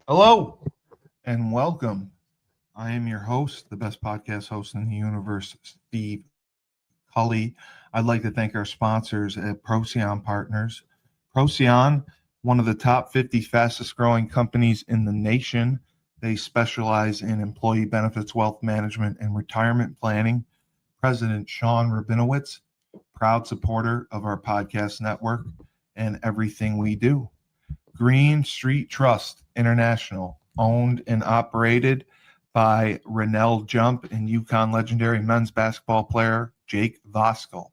Hello and welcome. I am your host, the best podcast host in the universe, Steve Cully. I'd like to thank our sponsors at Procyon Partners. Procyon, one of the top 50 fastest growing companies in the nation. They specialize in employee benefits, wealth management, and retirement planning. President Sean Rabinowitz, proud supporter of our podcast network and everything we do. Green Street Trust International, owned and operated by Rennell Jump and UConn legendary men's basketball player Jake Voskuhl.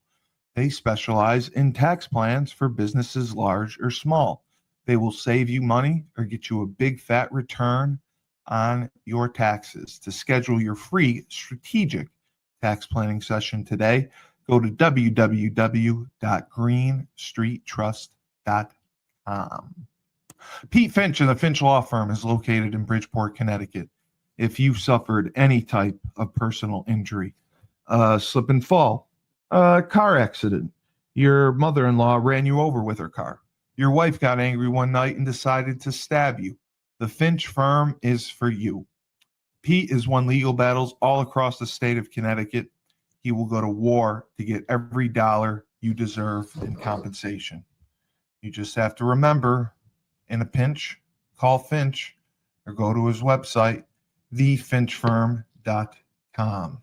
They specialize in tax plans for businesses large or small. They will save you money or get you a big fat return on your taxes. To schedule your free strategic tax planning session today, go to www.greenstreettrust.com. Pete Finch and the Finch Law Firm is located in Bridgeport, Connecticut. If you've suffered any type of personal injury, slip and fall, a car accident, your mother-in-law ran you over with her car, your wife got angry one night and decided to stab you, the Finch Firm is for you. Pete has won legal battles all across the state of Connecticut. He will go to war to get every dollar you deserve in compensation. You just have to remember, in a pinch, call Finch or go to his website, thefinchfirm.com.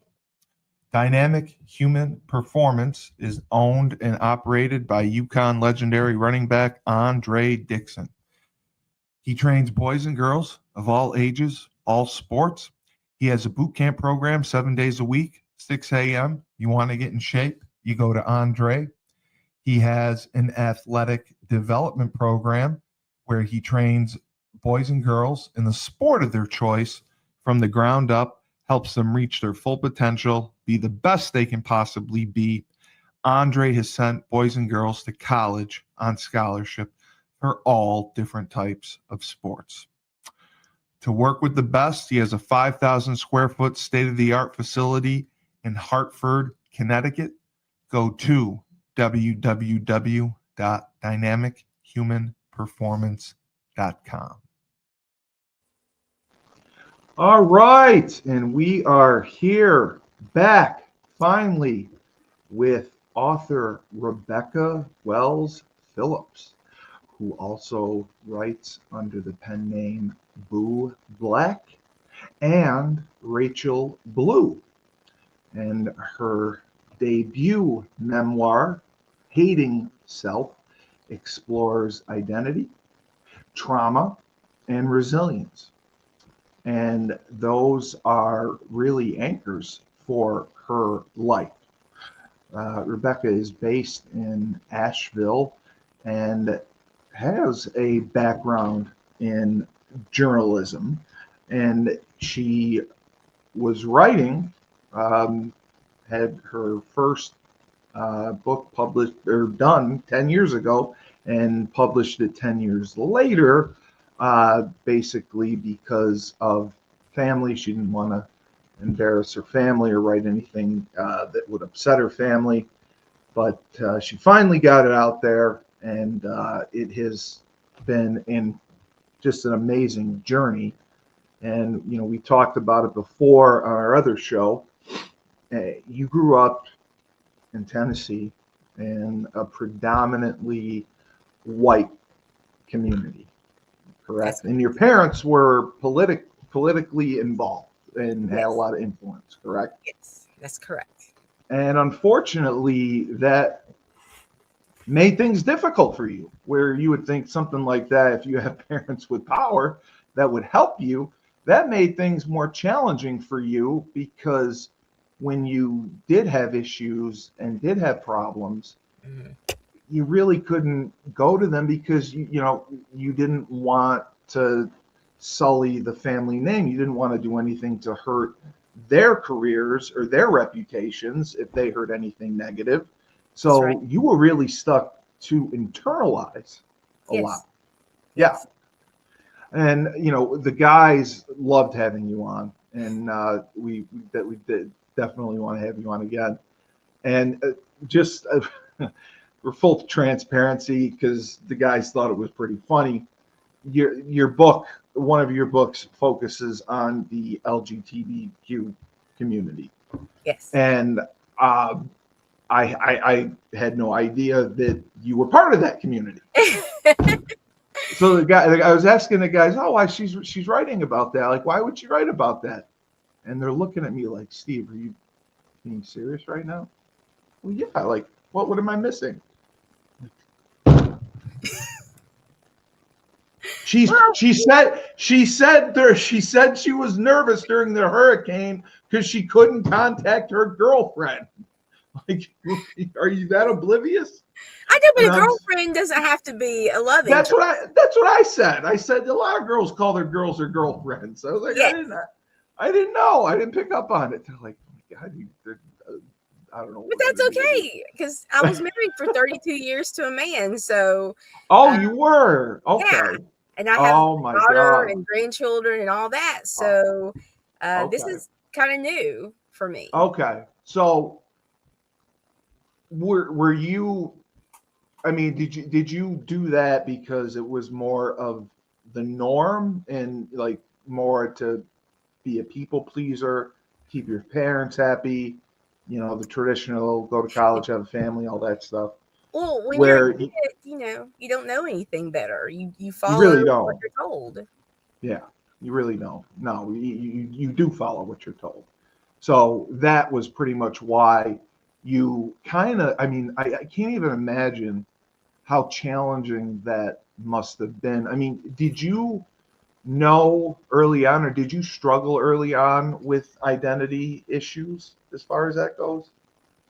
Dynamic Human Performance is owned and operated by UConn legendary running back Andre Dixon. He trains boys and girls of all ages, all sports. He has a boot camp program 7 days a week, 6 a.m. You want to get in shape, you go to Andre. He has an athletic development program where he trains boys and girls in the sport of their choice from the ground up, helps them reach their full potential, be the best they can possibly be. Andre has sent boys and girls to college on scholarship for all different types of sports. To work with the best, he has a 5,000 square foot state-of-the-art facility in Hartford, Connecticut. Go to www.dynamichumanperformance.com. All right, and we are here back finally with author Rebecca Wells Phillips, who also writes under the pen name Boo Black and Rachel Blue. And her debut memoir, Hating Self, explores identity, trauma, and resilience. And those are really anchors for her life. Rebecca is based in Asheville and has a background in journalism. And she was writing, had her first book published or done 10 years ago and published it 10 years later, basically because of family. She didn't want to embarrass her family or write anything that would upset her family. But she finally got it out there, and it has been just an amazing journey. And, you know, we talked about it before on our other show. You grew up in Tennessee in a predominantly white community, correct? And your parents were politically involved and had a lot of influence, correct? Yes, that's correct. And unfortunately, that made things difficult for you, where you would think something like that, if you have parents with power that would help you, that made things more challenging for you, because when you did have issues and did have problems, you really couldn't go to them because you didn't want to sully the family name. You didn't want to do anything to hurt their careers or their reputations if they heard anything negative. So right. You were really stuck to internalize a lot. Yeah. And, the guys loved having you on, and we definitely want to have you on again. And just for full transparency, because the guys thought it was pretty funny, your book, one of your books focuses on the LGBTQ community, Yes. and I had no idea that you were part of that community. So I was asking the guys, oh, why she's writing about that? Like, why would she write about that? And they're looking at me like, Steve, are you being serious right now? Well, yeah. Like, what am I missing? Well, She said she was nervous during the hurricane because she couldn't contact her girlfriend. Like, are you that oblivious? I know, but And a girlfriend doesn't have to be a love interest. that's what I said. I said a lot of girls call their girls their girlfriends. I was like, Yes. I didn't know. I didn't pick up on it. They're like, oh my God, I don't know But what that's you're gonna okay because I was married for 32 years to a man. So, Oh, uh, you were yeah. okay. And I have Oh a my daughter God. and grandchildren and all that. Oh, So, this okay. is kind of new for me. Okay. So were you? I mean, did you do that because it was more of the norm and like more to be a people pleaser, keep your parents happy, the traditional go to college, have a family, all that stuff. Well, when you're a Where kid, you don't know anything better. You you follow really what don't. you're told. Yeah, you really don't. No, you do follow what you're told. So that was pretty much why you kind of, I mean, I can't even imagine how challenging that must have been. I mean, did you know early on, or did you struggle early on with identity issues as far as that goes?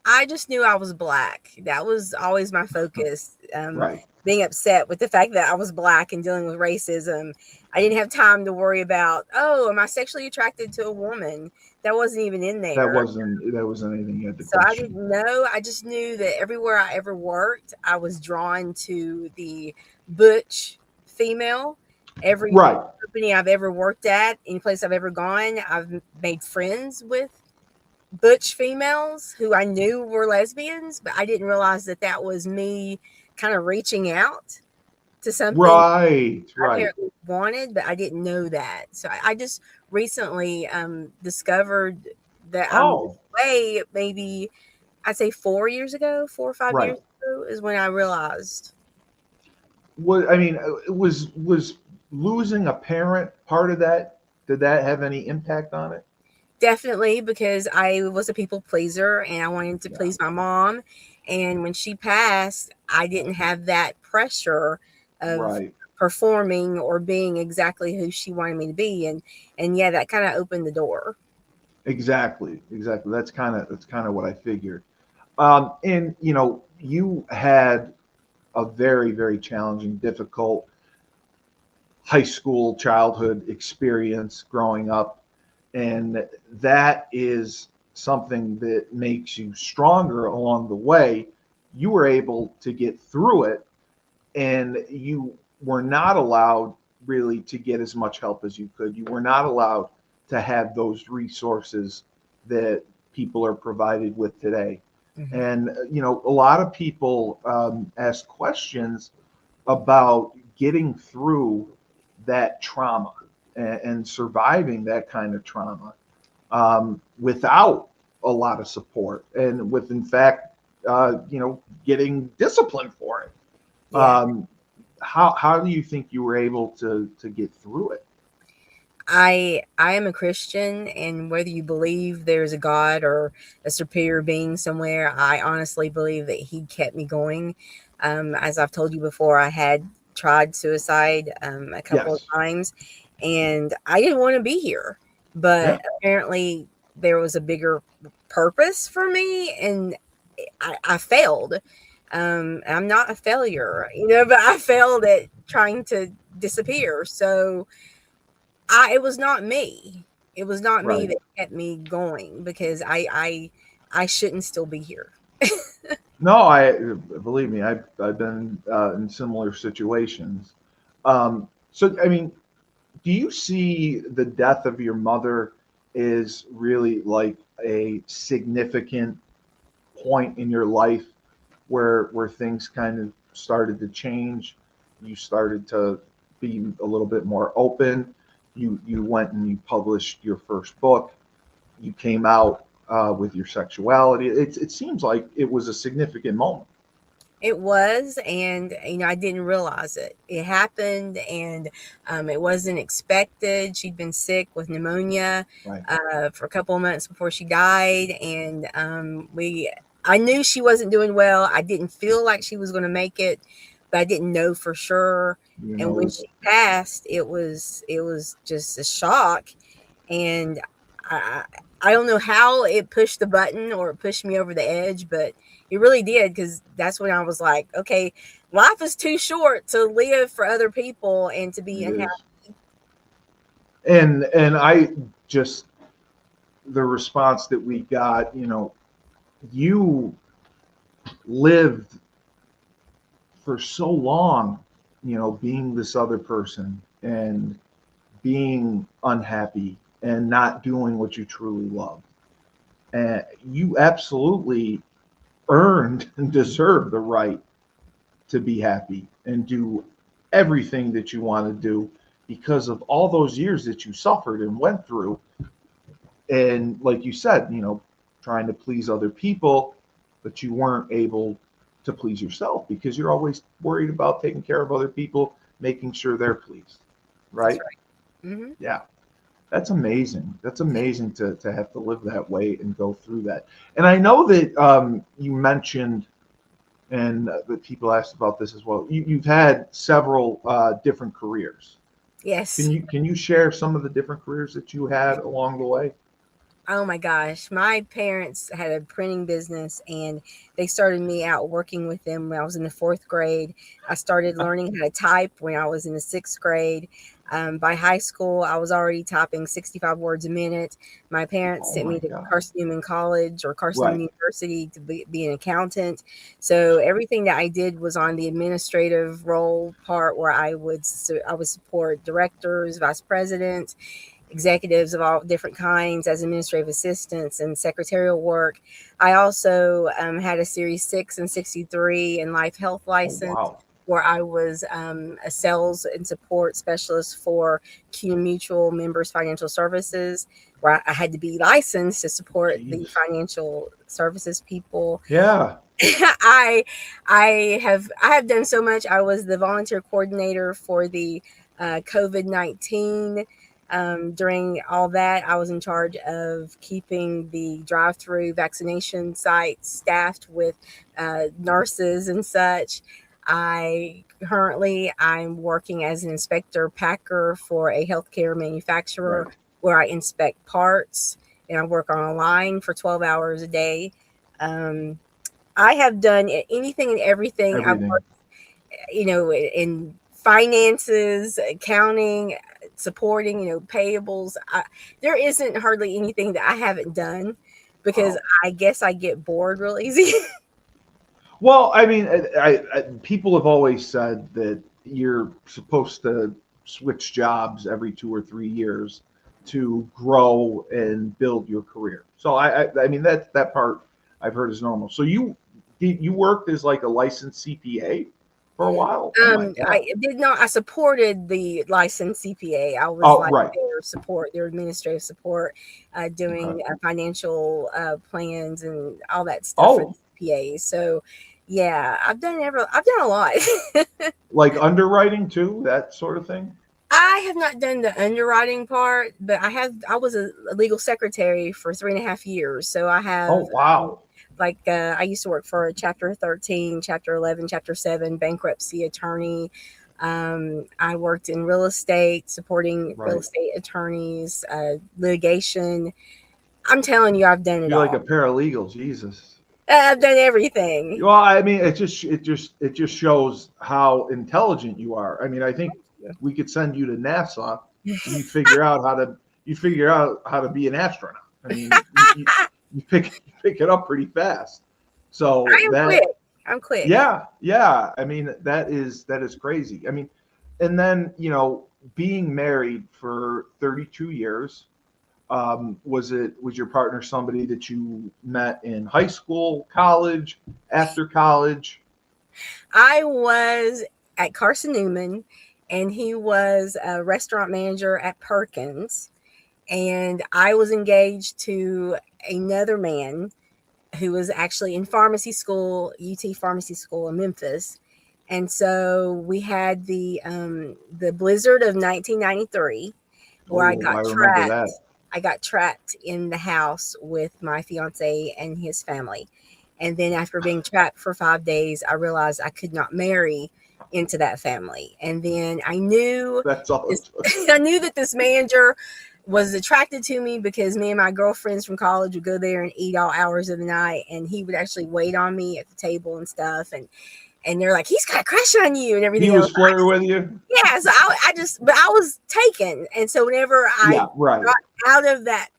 I just knew I was black. That was always my focus. Right. Being upset with the fact that I was black and dealing with racism. I didn't have time to worry about, oh, am I sexually attracted to a woman? That wasn't even in there. That wasn't anything you had to So I question. didn't know. I just knew that everywhere I ever worked, I was drawn to the butch female. Every Right. company I've ever worked at, any place I've ever gone, I've made friends with butch females who I knew were lesbians, but I didn't realize that that was me kind of reaching out to something Right. I Right. apparently wanted, but I didn't know that. So I just recently discovered that I'm this Oh, way. Maybe I'd say 4 years ago, 4 or 5 years right. ago is when I realized. I mean, was losing a parent part of that? Did that have any impact on it? Definitely, because I was a people pleaser and I wanted to Yeah. please my mom. And when she passed, I didn't have that pressure of Right. performing or being exactly who she wanted me to be. And yeah, that kind of opened the door. Exactly. Exactly. That's kind of what I figured. And you had a very, very challenging, difficult high school childhood experience growing up, and that is something that makes you stronger along the way. You were able to get through it, and you were not allowed really to get as much help as you could. You were not allowed to have those resources that people are provided with today. Mhm. And a lot of people ask questions about getting through that trauma and surviving that kind of trauma without a lot of support, and with, in fact, getting discipline for it. Yeah. How do you think you were able to get through it? I am a Christian, and whether you believe there's a God or a superior being somewhere, I honestly believe that He kept me going. As I've told you before, I had tried suicide a couple of Yes. times, and I didn't want to be here. But Yeah. apparently, there was a bigger purpose for me, and I failed. I'm not a failure, but I failed at trying to disappear. So it was not me. It was not me Right. that kept me going because I shouldn't still be here. No, I believe me. I've been in similar situations. So I mean, do you see the death of your mother is really like a significant point in your life where things kind of started to change? You started to be a little bit more open. You went and you published your first book. You came out with your sexuality. It seems like it was a significant moment. It was, and I didn't realize it. It happened, and it wasn't expected. She'd been sick with pneumonia Right. for a couple of months before she died, and I knew she wasn't doing well. I didn't feel like she was going to make it, but I didn't know for sure. You And know, when she passed, it was just a shock, and I I don't know how it pushed the button or it pushed me over the edge, but it really did, because that's when I was like, okay, life is too short to live for other people and to be it unhappy. is. And I just, the response that we got, you lived for so long, being this other person and being unhappy and not doing what you truly love. And you absolutely earned and deserve the right to be happy and do everything that you want to do because of all those years that you suffered and went through. And like you said, trying to please other people, but you weren't able to please yourself because you're always worried about taking care of other people, making sure they're pleased. That's Right? right. Mm-hmm. Yeah. That's amazing. That's amazing to have to live that way and go through that. And I know that you mentioned, and that people asked about this as well. You've had several different careers. Yes. Can you share some of the different careers that you had along the way? Oh my gosh. My parents had a printing business, and they started me out working with them when I was in the fourth grade. I started learning how to type when I was in the sixth grade. By high school, I was already typing 65 words a minute. My parents Oh sent my me to God. Carson Newman College or Carson Right. University to be an accountant. So everything that I did was on the administrative role part, where I would support directors, vice presidents, executives of all different kinds as administrative assistants and secretarial work. I also had a Series 6 and 63 and life health Oh license, wow. where I was a sales and support specialist for CUNA Mutual Members Financial Services, where I had to be licensed to support the Jeez. financial services people. Yeah. I I have done so much. I was the volunteer coordinator for the COVID-19. During all that, I was in charge of keeping the drive-through vaccination sites staffed with nurses and such. I'm working as an inspector packer for a healthcare manufacturer, Right. where I inspect parts, and I work on a line for 12 hours a day. Um, I have done anything and everything. I've Everything. worked, in finances, accounting, supporting, payables. There isn't hardly anything that I haven't done, because Wow. I guess I get bored real easy. Well, I mean, people have always said that you're supposed to switch jobs every 2 or 3 years to grow and build your career. So I mean that part I've heard is normal. So you worked as like a licensed CPA for a while. Oh my God. I did not. I supported the licensed CPA. I was Oh like right. their administrative support, Okay. doing financial plans and all that stuff for the Oh, CPA. So, yeah, I've done a lot. like underwriting too, that sort of thing. I have not done the underwriting part, but I was a legal secretary for 3.5 years. So I Oh have, wow. I used to work for Chapter 13, Chapter 11, Chapter 7 bankruptcy attorney. I worked in real estate, supporting real Right. estate attorneys, litigation. I'm telling you, I've done it You're like a all. paralegal, Jesus. I've done everything. Well, I mean, it just shows how intelligent you are. I mean, I think we could send you to NASA and you figure out how to be an astronaut. I mean, you pick it up pretty fast. I So am quick. that, I'm quick. yeah. I mean, that is crazy. I mean, and then being married for 32 years. Was your partner somebody that you met in high school, college, after college? I was at Carson Newman, and he was a restaurant manager at Perkins. And I was engaged to another man who was actually in pharmacy school, UT Pharmacy School in Memphis. And so we had the blizzard of 1993, where Oh, I remember that. I got trapped in the house with my fiance and his family. And then after being trapped for 5 days, I realized I could not marry into that family. And then I knew That's all it this, took. I knew that this manager was attracted to me because me and my girlfriends from college would go there and eat all hours of the night, and he would actually wait on me at the table and stuff. And they're like, he's got a crush on you and everything He else. was flirting with you? Yeah, so but I was taken. And so whenever I Yeah, right. got out of that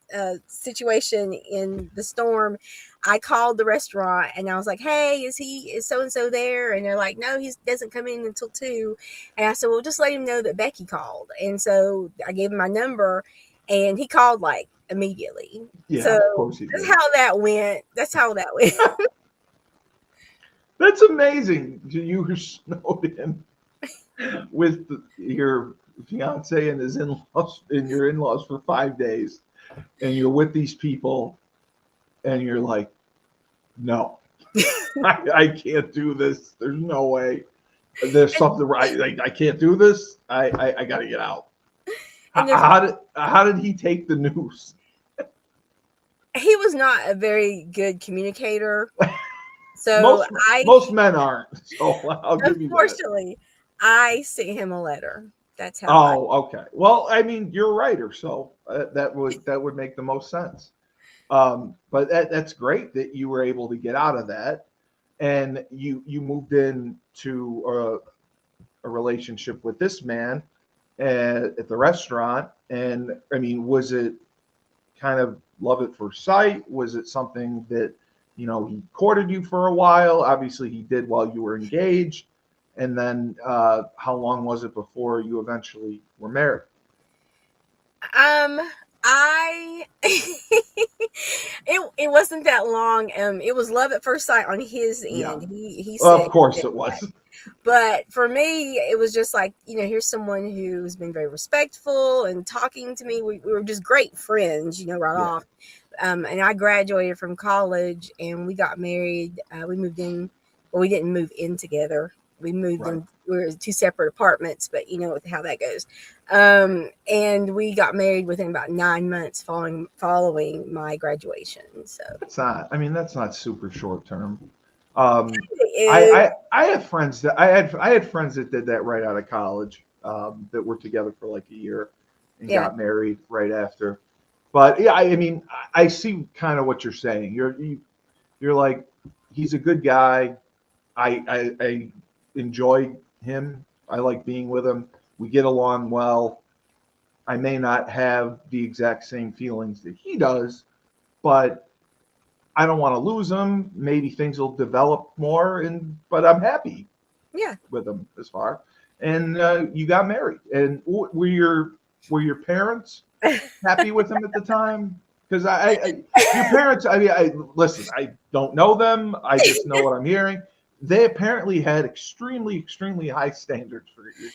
situation in the storm, I called the restaurant and I was like, hey, is so and so there? And they're like, no, he doesn't come in until 2. And I said, well, just let him know that Becky called. And so I gave him my number, and he called like immediately. Yeah, so of course he did. that's how that went. That's amazing. You snowed in with your fiance and his in-laws and your in-laws for 5 days, and you're with these people, and you're like, no, I can't do this. There's no way. There's something right. I can't do this. I got to get out. How did he take the news? He was not a very good communicator. So most men aren't. So I'll give you that. Unfortunately, I sent him a letter. That's how. Oh, okay. Well, I mean, you're a writer, so that would make the most sense. But that's great that you were able to get out of that, and you moved into a relationship with this man at the restaurant. And I mean, was it kind of love at first sight? Was it something that he courted you for a while? Obviously, he did while you were engaged. And then how long was it before you eventually were married? It wasn't that long. It was love at first sight on his end. Yeah. He Well, said, of course it was. But for me, it was just like, here's someone who's been very respectful and talking to me. We were just great friends, right off. And I graduated from college and we got married. We moved in. Well, we didn't move in together. We moved in. We were in 2 separate apartments, but you know how that goes. And we got married within about 9 months following my graduation. So that's not super short term. I had friends that did that right out of college, that were together for like a year and got married right after. But yeah, I mean, I see kind of what you're saying. You're like, he's a good guy. I enjoy him. I like being with him. We get along well. I may not have the exact same feelings that he does, but I don't want to lose him. Maybe things will develop more, but I'm happy with him as far. And you got married. And were your parents happy with him at the time? Because your parents, listen, I don't know them. I just know what I'm hearing. They apparently had extremely, extremely high standards for you.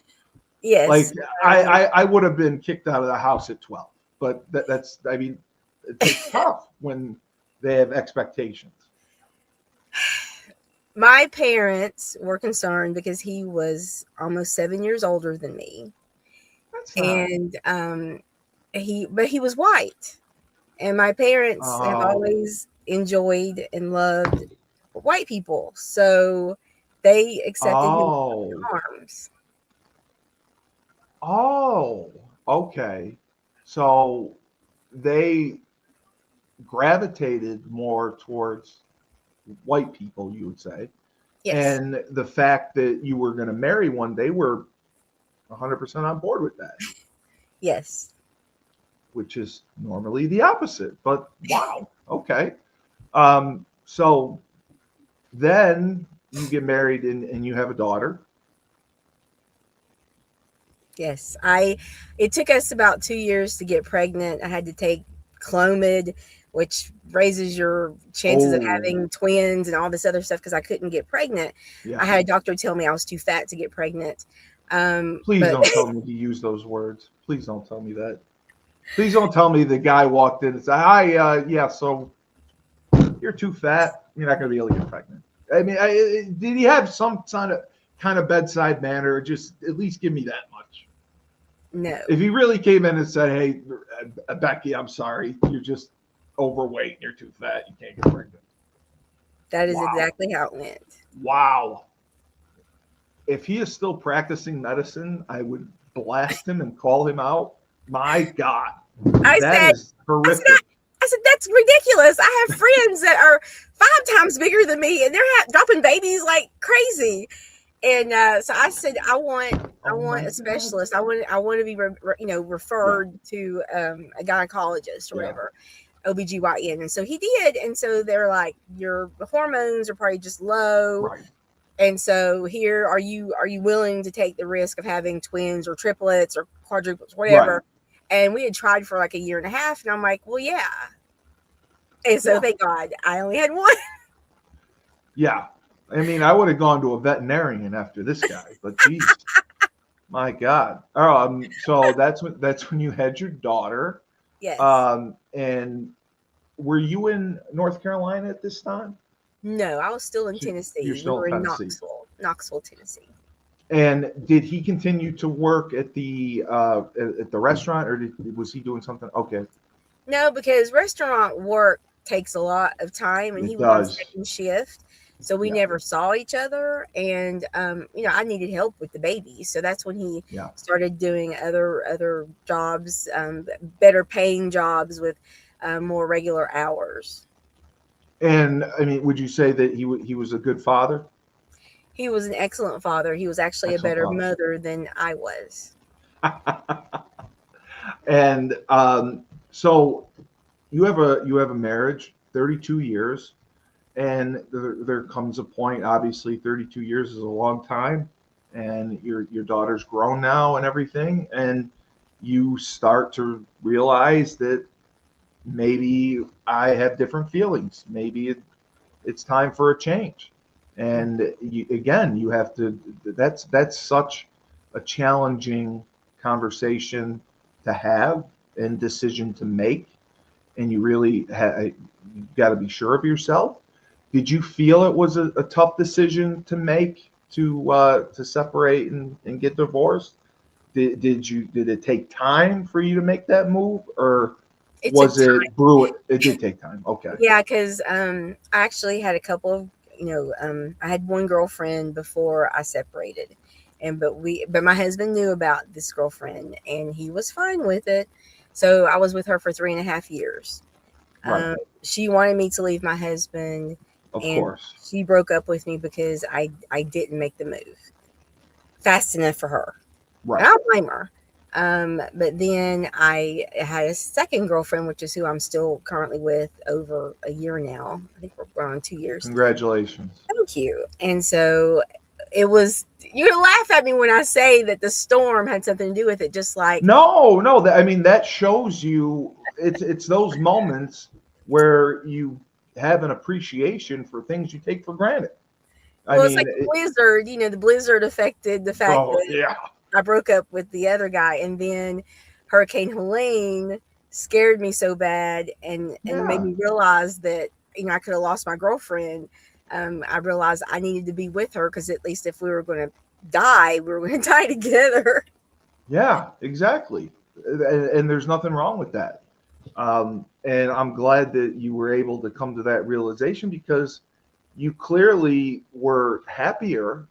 Yes. Like I would have been kicked out of the house at 12, but it's tough when they have expectations. My parents were concerned because he was almost 7 years older than me. And he was white. And my parents have always enjoyed and loved white people. So they accepted him in arms. Oh, okay. So they gravitated more towards white people, you would say. Yes. And the fact that you were going to marry one, they were 100% on board with that. Yes. Which is normally the opposite, but wow. Okay. So then you get married and you have a daughter. Yes. It took us about 2 years to get pregnant. I had to take Clomid, which raises your chances of having twins and all this other stuff because I couldn't get pregnant. Yeah. I had a doctor tell me I was too fat to get pregnant. Please But don't tell me he used those words. Please don't tell me that. Please don't tell me the guy walked in and said, "Hi, yeah, so you're too fat. You're not going to be able to get pregnant." I mean, did he have some kind of bedside manner? Just at least give me that much. no, If he really came in and said, "Hey, Becky, I'm sorry, you're just overweight. You're too fat. You can't get pregnant." that is Wow. exactly how it went. Wow. If he is still practicing medicine, I would blast him and call him out. My God, I that said, is horrific. I said, that's ridiculous. I have friends that are 5 times bigger than me, and they're dropping babies like crazy. And so I said, I Oh my want a God. specialist. I want to be, referred to a gynecologist or Yeah. whatever, OBGYN. And so he did. And so they're like, your hormones are probably just low. Right. And so here, are you willing to take the risk of having twins or triplets or quadruplets, whatever? Right. And we had tried for like a year and a half, and I'm like, well, yeah. And so Yeah. thank God I only had one. Yeah. I mean, I would have gone to a veterinarian after this guy, but geez, my God. So that's when you had your daughter. Yes. And were you in North Carolina at this time? No, I was still in Tennessee. You're still we were in in Tennessee. Knoxville, Tennessee. And did he continue to work at the restaurant, or was he doing something? Okay. No, because restaurant work takes a lot of time, and It he was on does. second shift, so we Yeah. never saw each other. And I needed help with the baby, so that's when he Yeah. started doing other jobs, better paying jobs with more regular hours. And I mean, would you say that he was a good father? He was an excellent father. He was actually Excellent a better father. mother than I was. And so you have a marriage, 32 years, and there comes a point. Obviously, 32 years is a long time, and your daughter's grown now and everything, and you start to realize that maybe I have different feelings. Maybe it's time for a change. And you have to. That's such a challenging conversation to have and decision to make, and you really you got to be sure of yourself. Did you feel it was a tough decision to make to separate and get divorced? Did it take time for you to make that move, or It took was it brewing? It did take time. Okay. Yeah, because I actually had a couple of, I had one girlfriend before I separated, but my husband knew about this girlfriend, and he was fine with it. So I was with her for 3.5 years. Right. She wanted me to leave my husband, Of and course. she broke up with me because I didn't make the move fast enough for her. Right. And I don't blame her. But then I had a second girlfriend, which is who I'm still currently with over a year now. I think we're on 2 years. Congratulations. Thank you. And so it was, you're going to laugh at me when I say that the storm had something to do with it, just like. No. I mean, that shows you it's those moments where you have an appreciation for things you take for granted. Well, it's like the blizzard, the blizzard affected the fact that yeah. I broke up with the other guy, and then Hurricane Helene scared me so bad and made me realize that I could have lost my girlfriend. I realized I needed to be with her, because at least if we were going to die, we were going to die together. Yeah, exactly. And there's nothing wrong with that. And I'm glad that you were able to come to that realization, because you clearly were happier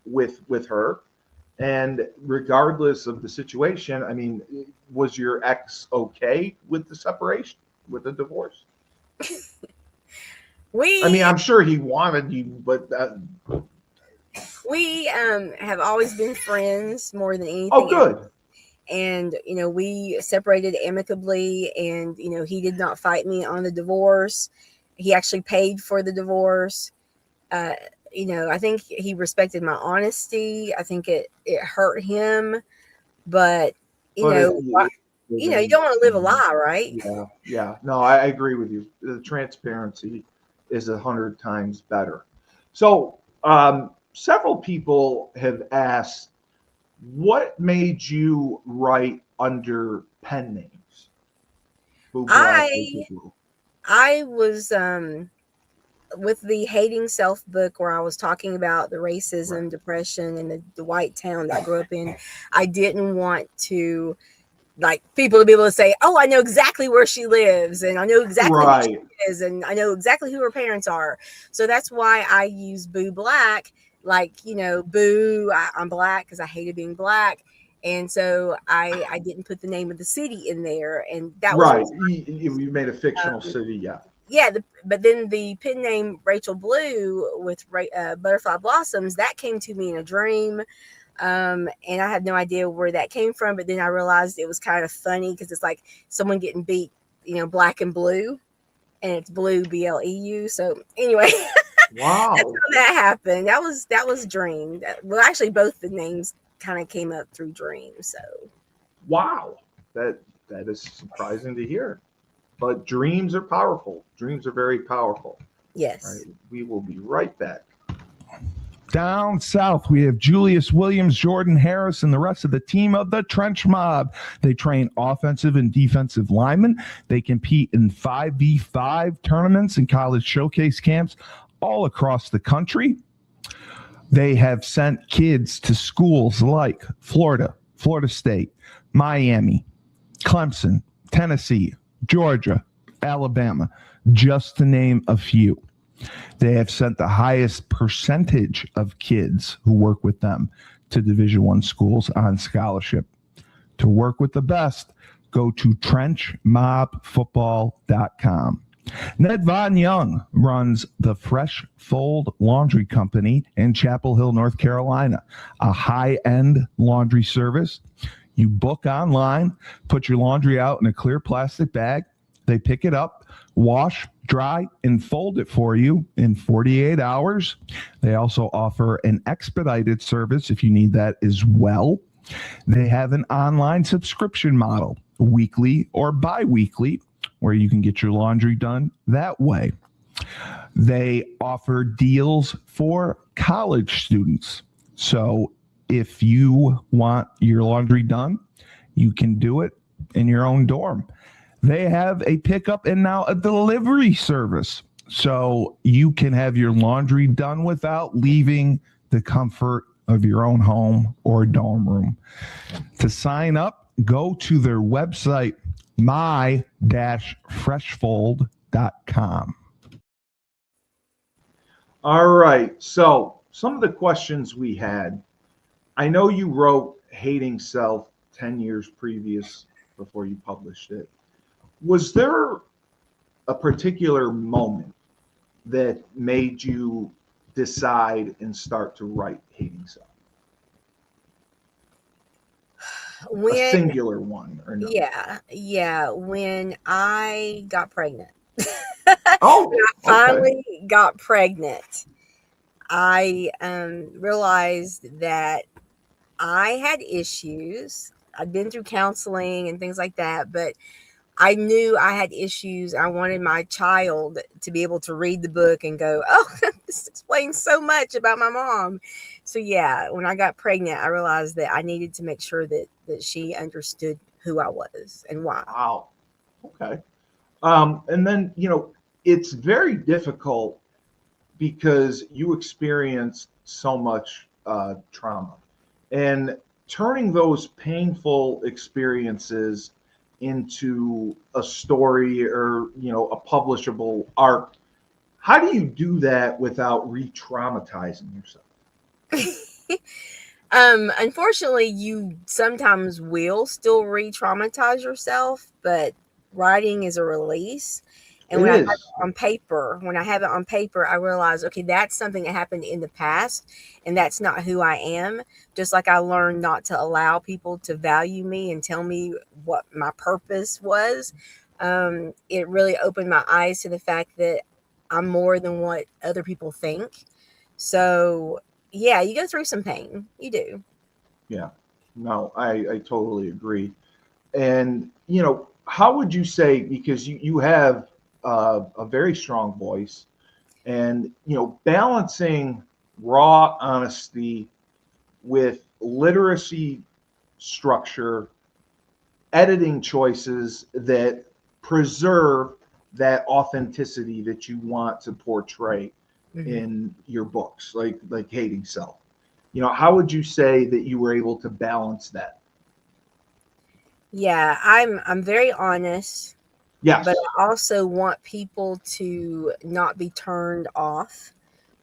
with her. And regardless of the situation, I mean, was your ex okay with the separation, with the divorce? I'm sure he wanted you, but we have always been friends more than anything. Oh, good. Else. And we separated amicably, and he did not fight me on the divorce. He actually paid for the divorce. I think he respected my honesty. I think it hurt him, but you don't want to live a lie, right? Yeah. No, I agree with you. The transparency is 100 times better. So several people have asked what made you write under pen names? Boo Black, Boo I Blue. I was with the Hating Self book where I was talking about the Right. racism, depression, and the white town that I grew up in. I didn't want to like people to be able to say, "Oh, I know exactly where she lives, and I know exactly who Right. she is, and I know exactly who her parents are." So that's why I use Boo Black, like Boo. I'm black because I hated being black, and so I didn't put the name of the city in there, and that was Right. You made a fictional um, city, yeah. yeah. But then the pen name Rachel Blue with Butterfly Blossoms that came to me in a dream. And I had no idea where that came from, but then I realized it was kind of funny because it's like someone getting beat, black and blue, and it's blue BLEU. So anyway, that's Wow. how that happened. That was dream. Well, actually, both the names kind of came up through dreams. So Wow. That is surprising to hear. But dreams are powerful. Dreams are very powerful. All right. yes, We will be right back. Down south, we have Julius Williams, Jordan Harris, and the rest of the team of the Trench Mob. They train offensive and defensive linemen. They compete in 5v5 tournaments and college showcase camps all across the country. They have sent kids to schools like Florida, Florida State, Miami, Clemson, Tennessee, Georgia, Alabama, just to name a few. They have sent the highest percentage of kids who work with them to Division I schools on scholarship. To work with the best, go to trenchmobfootball.com. Ned Von Young runs the Fresh Fold Laundry Company in Chapel Hill, North Carolina, a high-end laundry service. You book online, put your laundry out in a clear plastic bag. They pick it up, wash, dry, and fold it for you in 48 hours. They also offer an expedited service if you need that as well. They have an online subscription model, weekly or bi-weekly, where you can get your laundry done that way. They offer deals for college students. So if you want your laundry done, you can do it in your own dorm. They have a pickup and now a delivery service. So you can have your laundry done without leaving the comfort of your own home or dorm room. To sign up, go to their website, my-freshfold.com. All right. So, some of the questions we had. I know you wrote Hating Self 10 years previous before you published it. Was there a particular moment that made you decide and start to write Hating Self? A singular one or no? yeah, when I got pregnant. Oh, I okay. finally got pregnant. I realized that I had issues. I'd been through counseling and things like that, but I knew I had issues. I wanted my child to be able to read the book and go, "Oh, this explains so much about my mom." So yeah, when I got pregnant, I realized that I needed to make sure that she understood who I was and why. Wow. Okay. And then, it's very difficult because you experienced so much trauma. And turning those painful experiences into a story or, a publishable arc, how do you do that without re-traumatizing yourself? Unfortunately, you sometimes will still re-traumatize yourself, but writing is a release. And It when I have it is. on paper, I realize, okay, that's something that happened in the past, and that's not who I am. Just like I learned not to allow people to value me and tell me what my purpose was. It really opened my eyes to the fact that I'm more than what other people think. So yeah, you go through some pain. You do. Yeah. No, I totally agree. And, how would you say, because you have a very strong voice and, balancing raw honesty with literacy structure, editing choices that preserve that authenticity that you want to portray in your books, like Hating Self. How would you say that you were able to balance that? Yeah, I'm very honest. Yes. But I also want people to not be turned off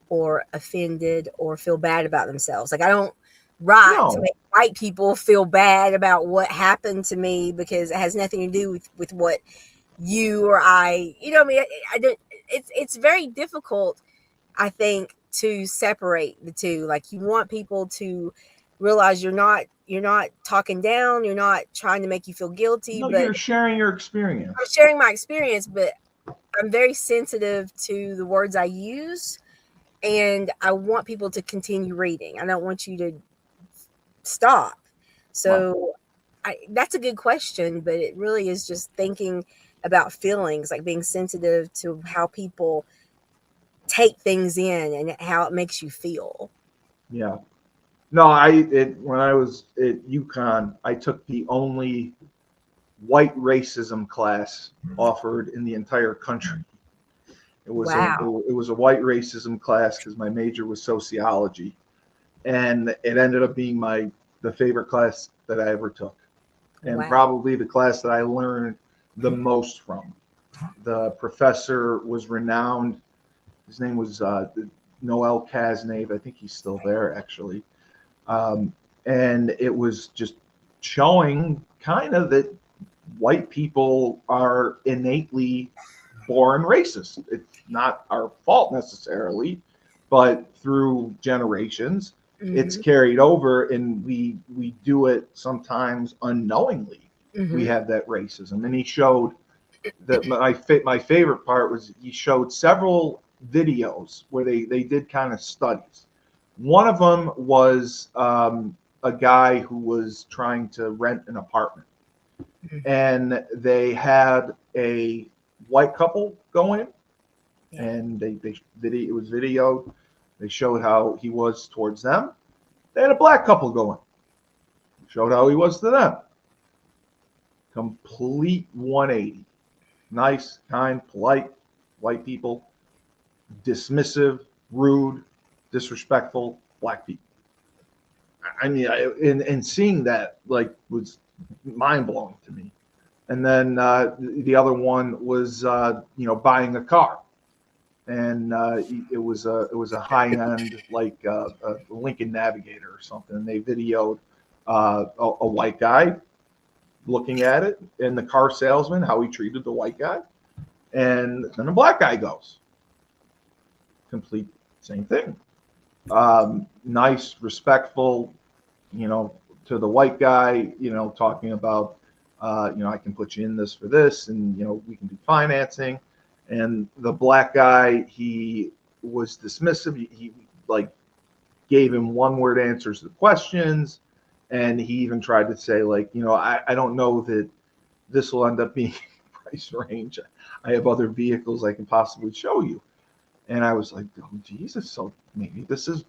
or offended or feel bad about themselves. Like, I don't write to make white people feel bad about what happened to me, because it has nothing to do with what you or I, I mean, I don't, it's very difficult, I think, to separate the two. Like, you want people to realize you're not talking down, you're not trying to make you feel guilty, No, but you're sharing your experience. I'm sharing my experience, but I'm very sensitive to the words I use, and I want people to continue reading. I don't want you to stop. So that's a good question, but it really is just thinking about feelings, like being sensitive to how people take things in and how it makes you feel. Yeah. No, when I was at UConn, I took the only white racism class offered in the entire country. It was a white racism class because my major was sociology, and it ended up being the favorite class that I ever took, and probably the class that I learned the most from. The professor was renowned. His name was Noel Kasnave. I think he's still there, actually. And it was just showing kind of that white people are innately born racist. It's not our fault necessarily, but through generations, it's carried over, and we do it sometimes unknowingly. We have that racism. And he showed that my favorite part was he showed several videos where they did kind of studies. One of them was a guy who was trying to rent an apartment, and they had a white couple go in, and it was videoed. They showed how he was towards them. They had a black couple go in, showed how he was to them. Complete 180. Nice, kind, polite white people, dismissive, rude, disrespectful black people. I mean, and seeing that was mind blowing to me. And then the other one was buying a car, and it was a high end a Lincoln Navigator or something. And they videoed a white guy looking at it, and the car salesman, how he treated the white guy, and then a black guy goes. Complete same thing. Nice, respectful, to the white guy, talking about, I can put you in this for this, and, we can do financing. And the black guy, he was dismissive. He gave him one-word answers to questions. And he even tried to say, I don't know that this will end up being price range. I have other vehicles I can possibly show you. And I was like, oh, Jesus, so maybe this is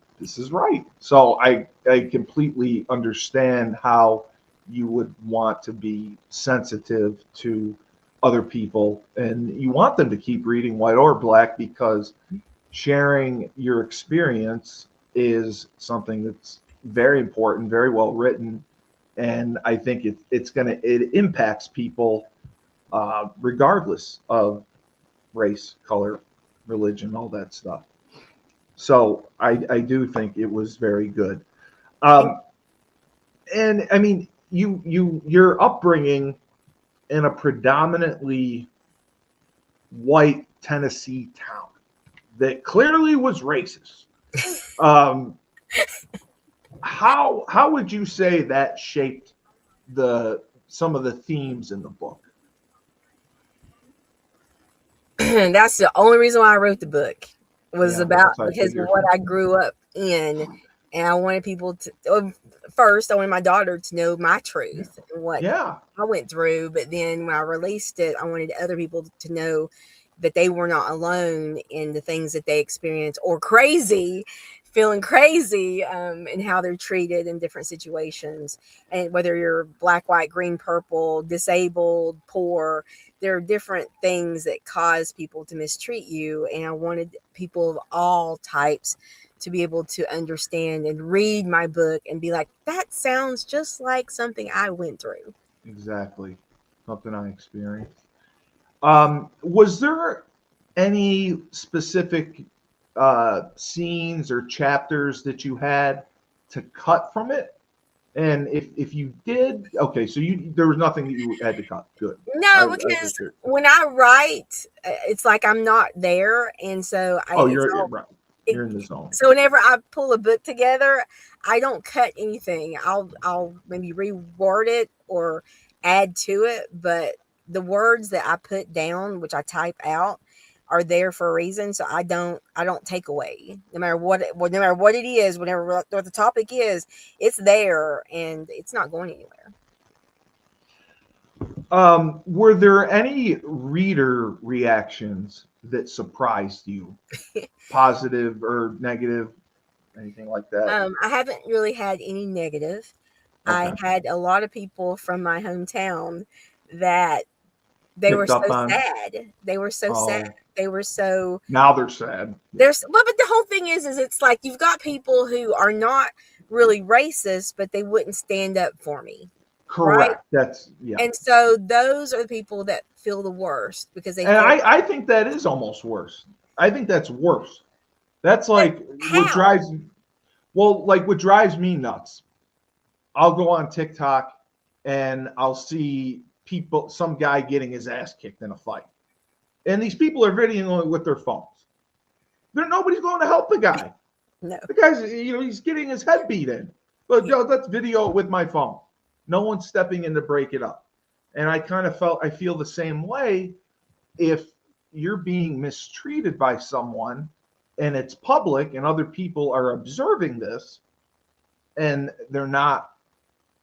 right. So I completely understand how you would want to be sensitive to other people, and you want them to keep reading, white or black, because sharing your experience is something that's very important, very well written, and I think it impacts people regardless of race, color, religion, all that stuff. So I do think it was very good. And I mean, your upbringing in a predominantly white Tennessee town that clearly was racist. How would you say that shaped some of the themes in the book? That's the only reason why I wrote the book, was because of what I grew up in, and I wanted people to. First, I wanted my daughter to know my truth and what I went through. But then when I released it, I wanted other people to know that they were not alone in the things that they experienced, or crazy feeling crazy and how they're treated in different situations, and whether you're black, white, green, purple, disabled, poor, there are different things that cause people to mistreat you. And I wanted people of all types to be able to understand and read my book and be like, that sounds just like something I went through. Exactly. Something I experienced. Was there any specific scenes or chapters that you had to cut from it? And if you did, okay, so there was nothing that you had to cut. Good. No, because when I write, it's like I'm not there, and so you're right. You're in the zone. So whenever I pull a book together, I don't cut anything. I'll maybe reword it or add to it, but the words that I put down, which I type out, are there for a reason. So I don't take away, no matter what it is, whatever what the topic is, it's there and it's not going anywhere. Were there any reader reactions that surprised you, positive or negative, anything like that? I haven't really had any negative. Okay. I had a lot of people from my hometown that they were so sad. They were so sad. They were so. Now they're sad. But the whole thing is it's like you've got people who are not really racist, but they wouldn't stand up for me. Correct. Right? That's yeah. And so those are the people that feel the worst because they. And I think that is almost worse. I think that's worse. That's like what drives. Well, like what drives me nuts. I'll go on TikTok and I'll see some guy getting his ass kicked in a fight, and these people are videoing with their phones. Nobody's going to help the guy. No, the guy's he's getting his head beat in. But let's video with my phone. No one's stepping in to break it up. And I feel the same way if you're being mistreated by someone and it's public and other people are observing this and they're not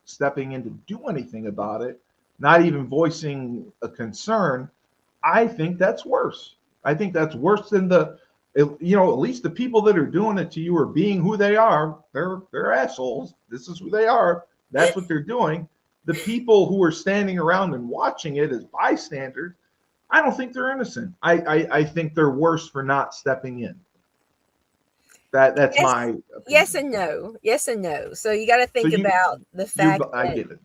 stepping in to do anything about it, not even voicing a concern. I think that's worse. I think that's worse than at least the people that are doing it to you are being who they are. They're assholes. This is who they are. That's what they're doing. The people who are standing around and watching it as bystanders, I don't think they're innocent. I think they're worse for not stepping in. That's my opinion. Yes and no. Yes and no. So you got to think about the fact that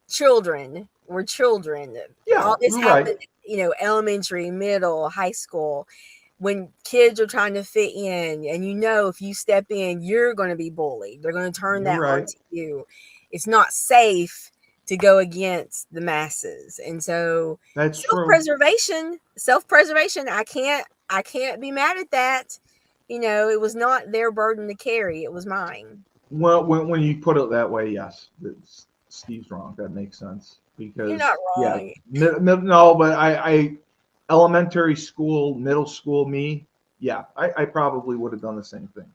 children were children. Yeah, all this happened, right. Elementary, middle, high school. When kids are trying to fit in, and if you step in, you're going to be bullied. They're going to turn that onto you. It's not safe to go against the masses, and so that's self-preservation. I can't be mad at that. It was not their burden to carry; it was mine. Well, when you put it that way, yes, Steve's wrong. That makes sense because you're not wrong. Yeah, no, but I elementary school, middle school me, yeah, I probably would have done the same thing.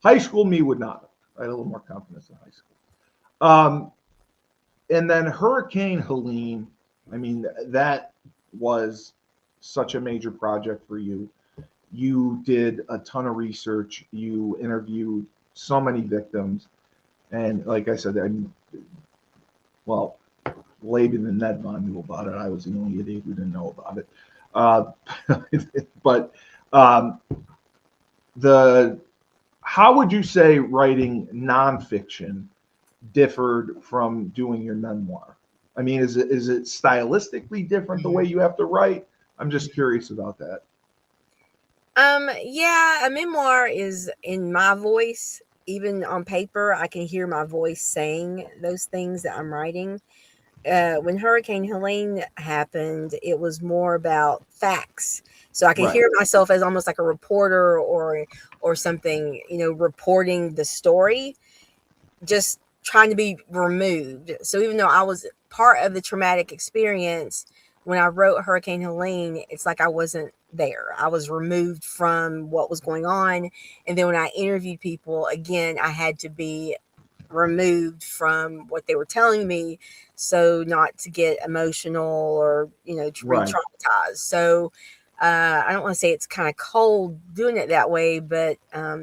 High school me would not. I had a little more confidence in high school. And then Hurricane Helene, I mean, that was such a major project for you. You did a ton of research. You interviewed so many victims. And like I said, Laban and Ned Von knew about it. I was the only idiot who didn't know about it. But how would you say writing nonfiction differed from doing your memoir? I mean, is it stylistically different the way you have to write? I'm just curious about that. Yeah, a memoir is in my voice. Even on paper, I can hear my voice saying those things that I'm writing. When Hurricane Helene happened, it was more about facts. So I can hear myself as almost like a reporter or something, reporting the story, just trying to be removed. So even though I was part of the traumatic experience, when I wrote Hurricane Helene, it's like I wasn't there. I was removed from what was going on. And then when I interviewed people, again, I had to be removed from what they were telling me, so not to get emotional or re-traumatized. So I don't want to say it's kind of cold doing it that way, but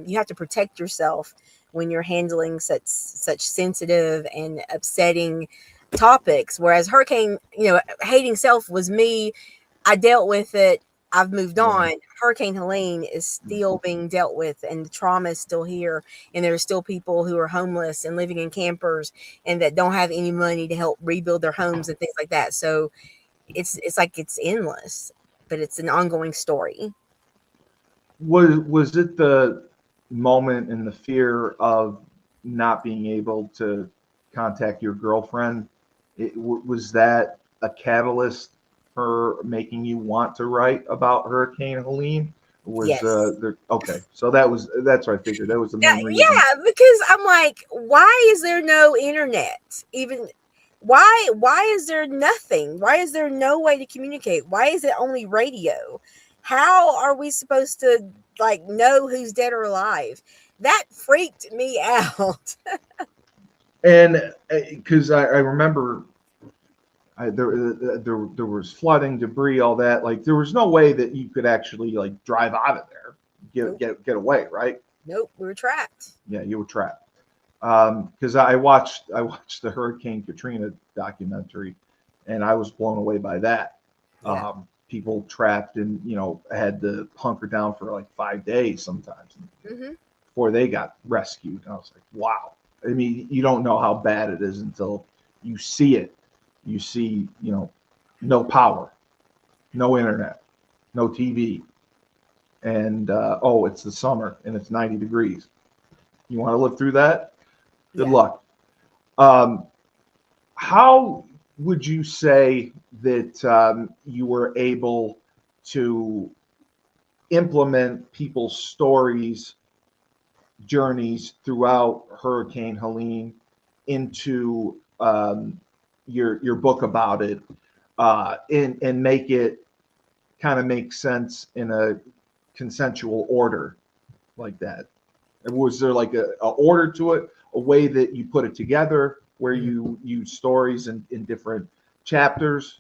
you have to protect yourself when you're handling such sensitive and upsetting topics. Whereas hurricane, hating self was me. I dealt with it. I've moved on. Hurricane Helene is still being dealt with, and the trauma is still here. And there are still people who are homeless and living in campers and that don't have any money to help rebuild their homes and things like that. So it's like it's endless, but it's an ongoing story. Was it the moment and the fear of not being able to contact your girlfriend? Was that a catalyst for making you want to write about Hurricane Helene? Was Yes. okay? So that's what I figured. That was the main reason. Yeah, because I'm like, why is there no internet? Even why is there nothing? Why is there no way to communicate? Why is it only radio? How are we supposed to like know who's dead or alive? That freaked me out. And because I remember there was flooding, debris, all that. Like there was no way that you could actually like drive out of there, get away, right? Nope, we were trapped. Yeah, you were trapped. Because I watched the Hurricane Katrina documentary, and I was blown away by that. Yeah. People trapped and had to hunker down for like 5 days sometimes before they got rescued. And I was like, wow. I mean, you don't know how bad it is until you see it. You see, no power, no internet, no TV, and it's the summer and it's 90 degrees. You want to live through that? Good luck. How would you say that you were able to implement people's stories, journeys throughout Hurricane Helene into your book about it, and make it kind of make sense in a consensual order like that? Was there like a order to it, a way that you put it together where you use stories in different chapters?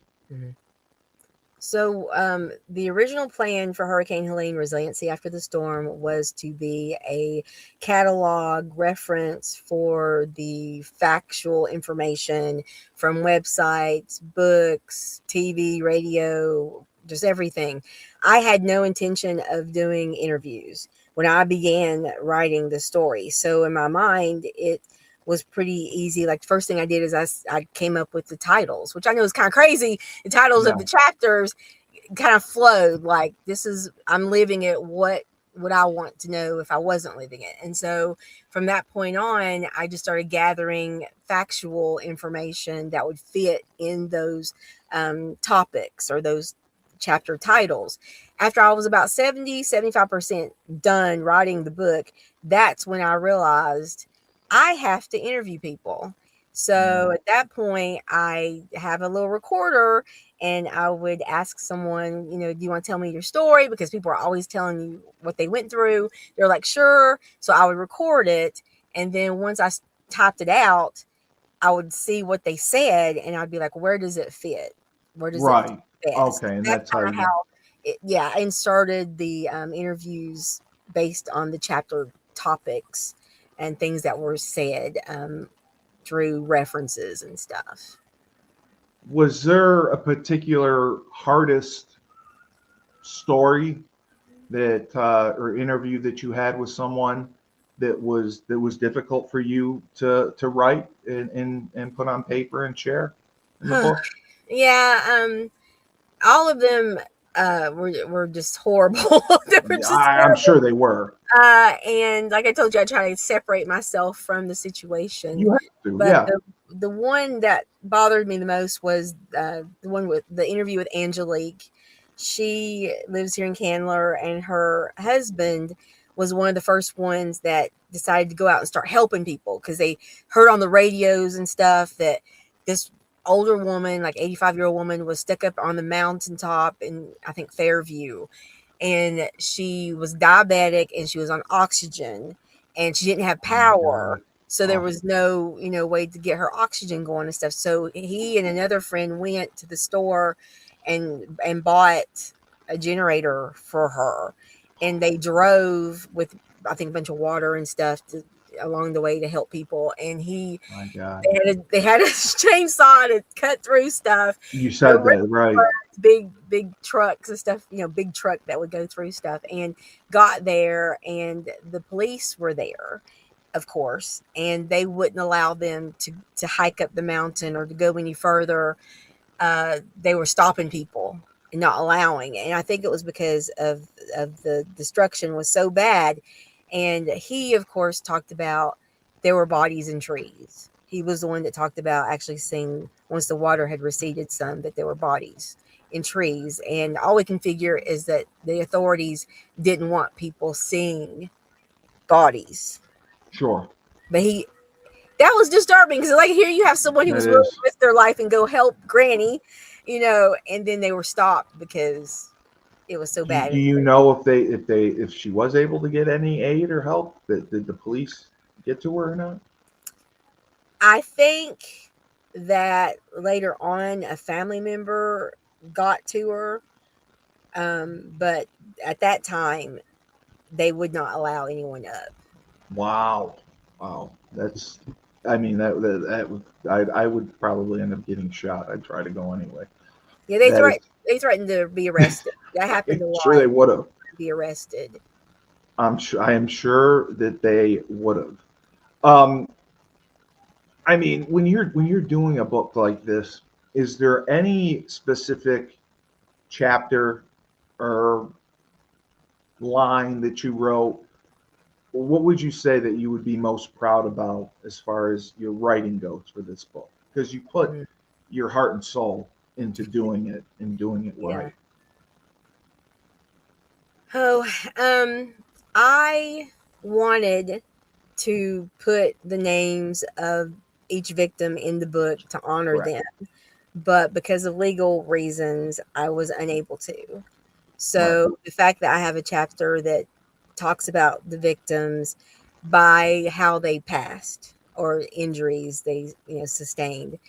So the original plan for Hurricane Helene Resiliency After the Storm was to be a catalog reference for the factual information from websites, books, TV, radio, just everything. I had no intention of doing interviews when I began writing the story. So in my mind, it was pretty easy. Like the first thing I did is I came up with the titles, which I know is kind of crazy. The titles of the chapters kind of flowed like I'm living it. What would I want to know if I wasn't living it? And so from that point on, I just started gathering factual information that would fit in those topics or those chapter titles. After I was about 75% done writing the book, that's when I realized I have to interview people. So at that point, I have a little recorder and I would ask someone, do you want to tell me your story? Because people are always telling you what they went through. They're like, sure. So I would record it. And then once I typed it out, I would see what they said and I'd be like, where does it fit? Where does it fit best? Okay. And that's kind of how I inserted the interviews based on the chapter topics and things that were said through references and stuff. Was there a particular hardest story that or interview that you had with someone that was difficult for you to write and put on paper and share in the book? Yeah, all of them were just horrible. I'm sure they were. And like I told you, I try to separate myself from the situation. You have to, but the one that bothered me the most was the one with the interview with Angelique. She lives here in Candler, and her husband was one of the first ones that decided to go out and start helping people because they heard on the radios and stuff that this older woman, like 85-year-old woman, was stuck up on the mountaintop in, I think, Fairview. And she was diabetic and she was on oxygen and she didn't have power. So there was no, way to get her oxygen going and stuff. So he and another friend went to the store and bought a generator for her, and they drove with, I think, a bunch of water and stuff along the way to help people. And My God. they had a chainsaw to cut through stuff. You said that, right. Big trucks and stuff, big truck that would go through stuff, and got there, and the police were there, of course, and they wouldn't allow them to hike up the mountain or to go any further. They were stopping people and not allowing, and I think it was because of the destruction was so bad. And he, of course, talked about there were bodies in trees. He was the one that talked about actually seeing, once the water had receded some, that there were bodies in trees. And all we can figure is that the authorities didn't want people seeing bodies. Sure. But that was disturbing, because like, here you have someone who was willing to risk their life and go help Granny, and then they were stopped because it was so bad. Do you know if she was able to get any aid or help? Did the police get to her or not? I think that later on a family member got to her, but at that time they would not allow anyone up. Wow. That's, I mean, I would probably end up getting shot. I'd try to go anyway. Yeah, they threatened to be arrested. That happened a lot. Sure, they would have. Be arrested. I am sure that they would have. I mean, when you're doing a book like this, is there any specific chapter or line that you wrote? What would you say that you would be most proud about as far as your writing goes for this book? Because you put your heart and soul into doing it and doing it right. Oh, I wanted to put the names of each victim in the book to honor them, but because of legal reasons, I was unable to. So the fact that I have a chapter that talks about the victims by how they passed or injuries they sustained,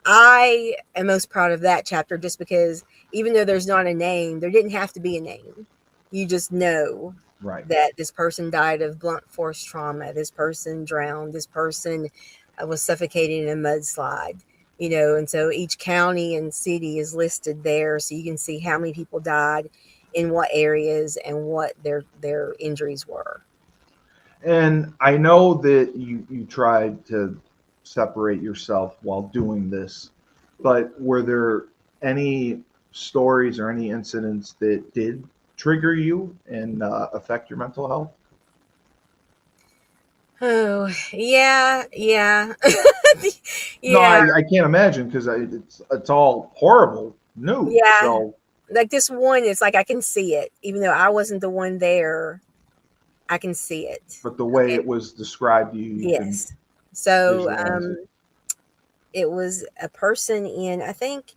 I am most proud of that chapter, just because even though there's not a name, there didn't have to be a name. You just know that this person died of blunt force trauma, this person drowned, this person was suffocated in a mudslide, and so each county and city is listed there, so you can see how many people died in what areas and what their injuries were. And I know that you tried to separate yourself while doing this, but were there any stories or any incidents that did trigger you and affect your mental health? Oh, yeah. Yeah. No, I can't imagine, because it's all horrible news. Yeah. So. Like this one, it's like I can see it. Even though I wasn't the one there, I can see it. But the way it was described to you, yes. So it was a person in, I think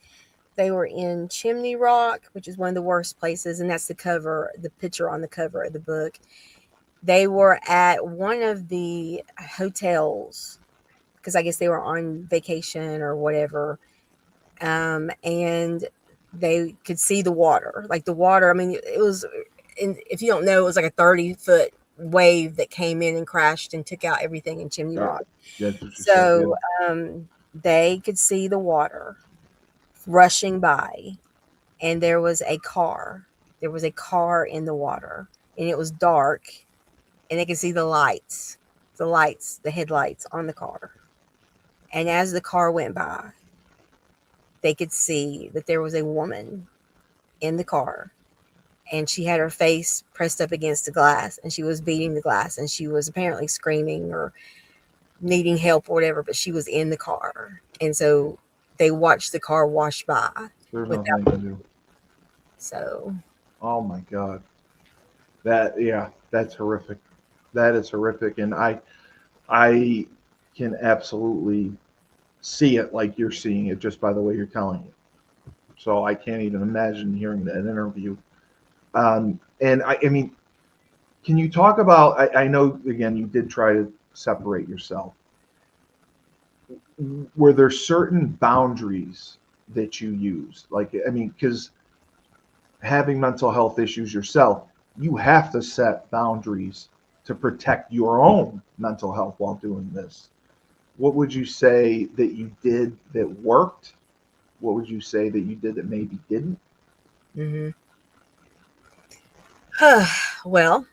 they were in Chimney Rock, which is one of the worst places, and that's the picture on the cover of the book. They were at one of the hotels, because I guess they were on vacation or whatever, and they could see the water. Like the water, I mean, it was, if you don't know, it was like a 30-foot wave that came in and crashed and took out everything in Chimney Rock. So they could see the water rushing by, and there was a car. There was a car in the water, and it was dark, and they could see the headlights on the car. And as the car went by, they could see that there was a woman in the car, and she had her face pressed up against the glass, and she was beating the glass, and she was apparently screaming or needing help or whatever, but she was in the car. And so they watched the car wash by. There's nothing to do. So. Oh my God. That's horrific. That is horrific. And I can absolutely see it like you're seeing it just by the way you're telling it. So I can't even imagine hearing that interview. And I mean, can you talk about, I know, again, you did try to separate yourself. Were there certain boundaries that you used? Like, I mean, because having mental health issues yourself, you have to set boundaries to protect your own mental health while doing this. What would you say that you did that worked? What would you say that you did that maybe didn't? Hmm. Well,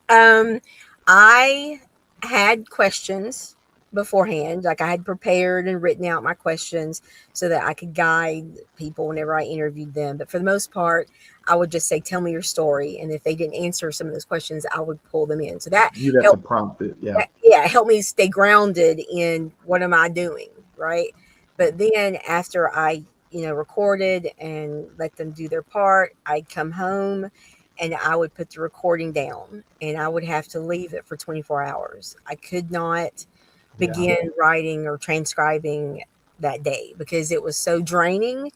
um, I had questions beforehand. Like I had prepared and written out my questions so that I could guide people whenever I interviewed them. But for the most part, I would just say, "Tell me your story," and if they didn't answer some of those questions, I would pull them in. So that You'd have to helped. prompt it. Yeah. Yeah, helped me stay grounded in what am I doing, right? But then after I, recorded and let them do their part, I'd come home and I would put the recording down and I would have to leave it for 24 hours. I could not Yeah. begin writing or transcribing that day because it was so draining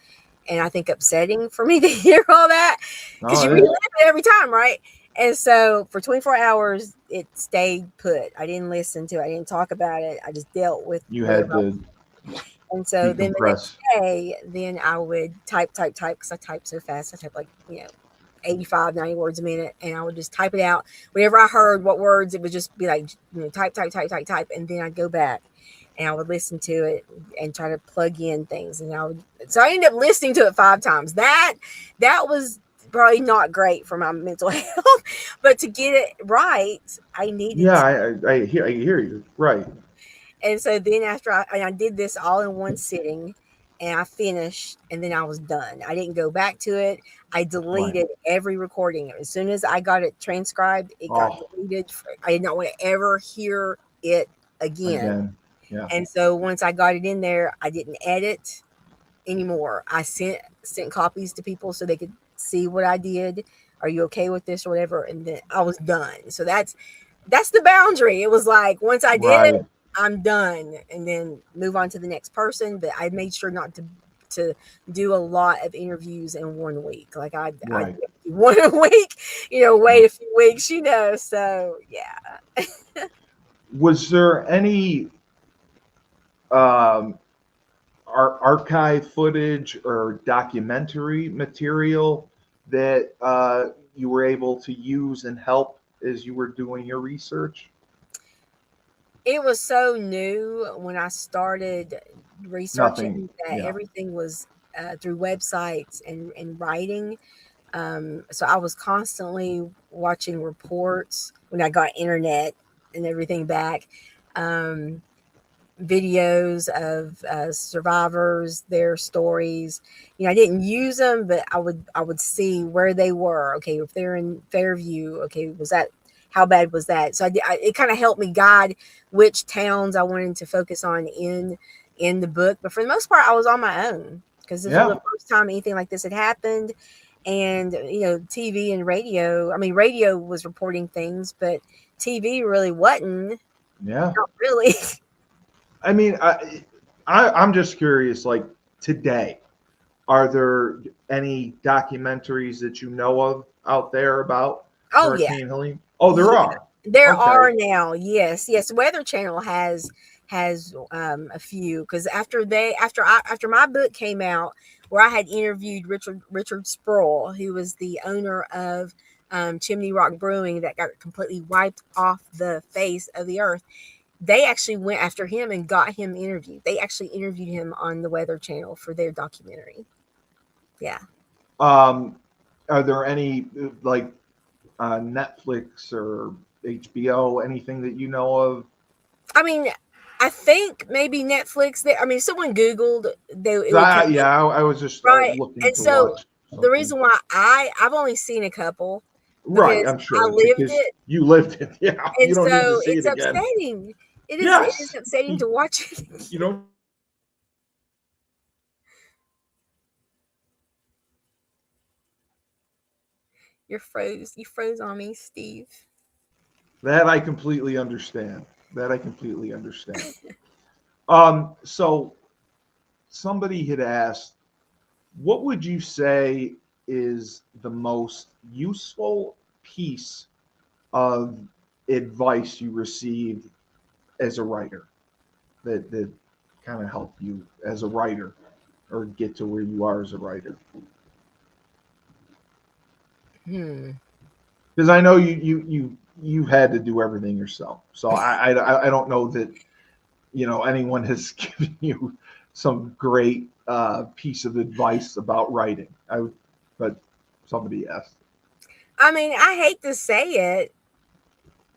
and I think upsetting for me to hear all that because Oh, you it is. relive it every time, right? And so for 24 hours, it stayed put. I didn't listen to it. I didn't talk about it. I just dealt with You had whatever. to And so then the next decompress. day, then I would type because I type so fast. I type like, 85, 90 words a minute. And I would just type it out. Whenever I heard what words, it would just be like, type, type, type, type, type. And then I'd go back and I would listen to it and try to plug in things. And so I ended up listening to it 5 times. That was probably not great for my mental health, but to get it right, I needed Yeah, to. I hear you. Right. And so then after I did this all in one sitting and I finished and then I was done. I didn't go back to it. I Right. deleted every recording. As soon as I got it transcribed, it got Oh, deleted. I did not want to ever hear it again. again. Yeah. And so once I got it in there, I didn't edit anymore. I sent copies to people so they could see what I did. Are you okay with this or whatever? And then I was done. So that's the boundary. It was like once I did it, Right. I'm done, and then move on to the next person. But I made sure not to do a lot of interviews in 1 week. Like I Right. do one a week, wait a few weeks, So yeah. Was there any um, archive footage or documentary material that you were able to use and help as you were doing your research? It was so new when I started Nothing. researching that Yeah. everything was through websites and writing. So I was constantly watching reports when I got internet and everything back. Um, Videos of survivors, their stories. I didn't use them, but I would see where they were. Okay, if they're in Fairview, okay, was that how bad was that? So it kind of helped me guide which towns I wanted to focus on in the book. But for the most part, I was on my own because this was Yeah. the first time anything like this had happened. And TV and radio. I mean, radio was reporting things, but TV really wasn't. Yeah. Not really. I mean, I'm just curious. Like today, are there any documentaries that you know of out there about Oh yeah. Hurricane Helene? Oh, there Yeah, are. there Okay. are now. Yes, yes. Weather Channel has a few because after my book came out, where I had interviewed Richard Sproul, who was the owner of Chimney Rock Brewing that got completely wiped off the face of the earth. They actually went after him and got him interviewed. They actually interviewed him on the Weather Channel for their documentary. Yeah. Um, are there any like Netflix or HBO, anything that you know of? I mean, I think maybe Netflix. Someone Googled it would come Yeah, I was just right, looking and to so watch the something. reason why I've only seen a couple Right, because I'm I sure lived because it, you lived it. Yeah, and you don't need to so see it it's again. upsetting. It is Yes, upsetting to watch it. you don't. You froze on me, Steve. That I completely understand. That I completely understand. So somebody had asked, what would you say is the most useful piece of advice you received as a writer that kind of helped you as a writer or get to where you are as a writer? Because I know you had to do everything yourself. So I don't know that anyone has given you some great piece of advice about writing. But somebody asked. I mean, I hate to say it,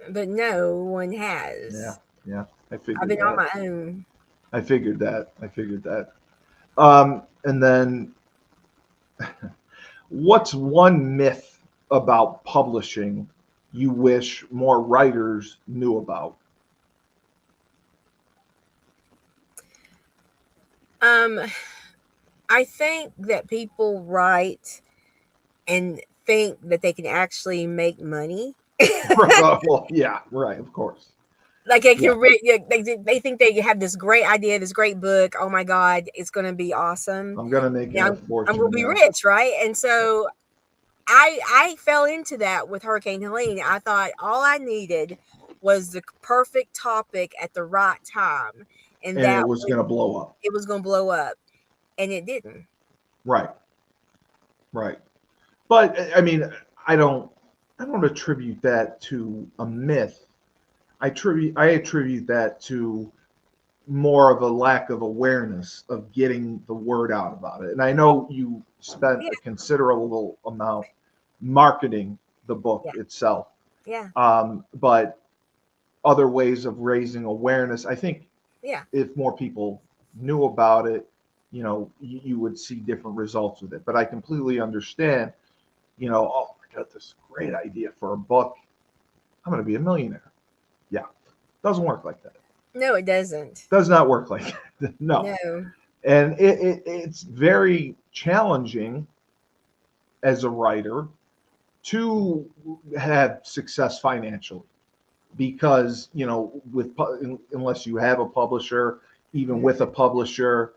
but no one Yeah, has. yeah. I I've figured been on that. my own. I figured that. I figured that. And then, what's one myth about publishing you wish more writers knew about? Um, I think that people write and think that they can actually make money. Well, yeah, right, of course. Like they Yeah, can, they think they have this great idea, this great book. Oh my God, it's going to be awesome. I'm gonna make Yeah, a I'm going fortune. to be Yeah, rich, right? And so I fell into that with Hurricane Helene. I thought all I needed was the perfect topic at the right time, and and it that was gonna blow up. it was going to blow up, and it didn't. Right, right. But I mean, I don't, I don't attribute that to a myth. I attribute that to more of a lack of awareness of getting the word out about it. And I know you spent Yeah, a considerable amount marketing the book yeah, itself, yeah, but other ways of raising awareness. I think yeah. if more people knew about it, you would see different results with it. But I completely understand. Oh, I got this great idea for a book. I'm going to be a millionaire. Yeah, doesn't work like that. No, it doesn't. Does not work like that. No. No. And it's very challenging as a writer to have success financially because with unless you have a publisher, even with a publisher,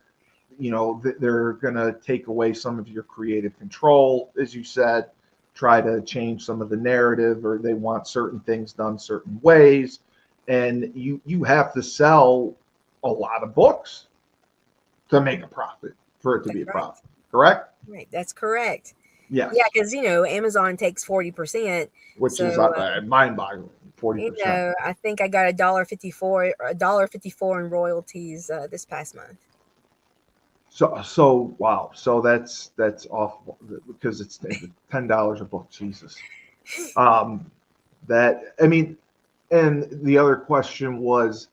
they're going to take away some of your creative control, as you said, try to change some of the narrative, or they want certain things done certain ways, and you have to sell a lot of books to make a profit, for it to That's be a right. profit. Correct? Right. That's correct. Yeah, Yes. because Amazon takes 40%. Which So is mind-boggling. 40%. I think I got a $1.54 in royalties this past month. So wow. So that's awful because it's $10 a book. Jesus. Um, that I mean, and the other question was,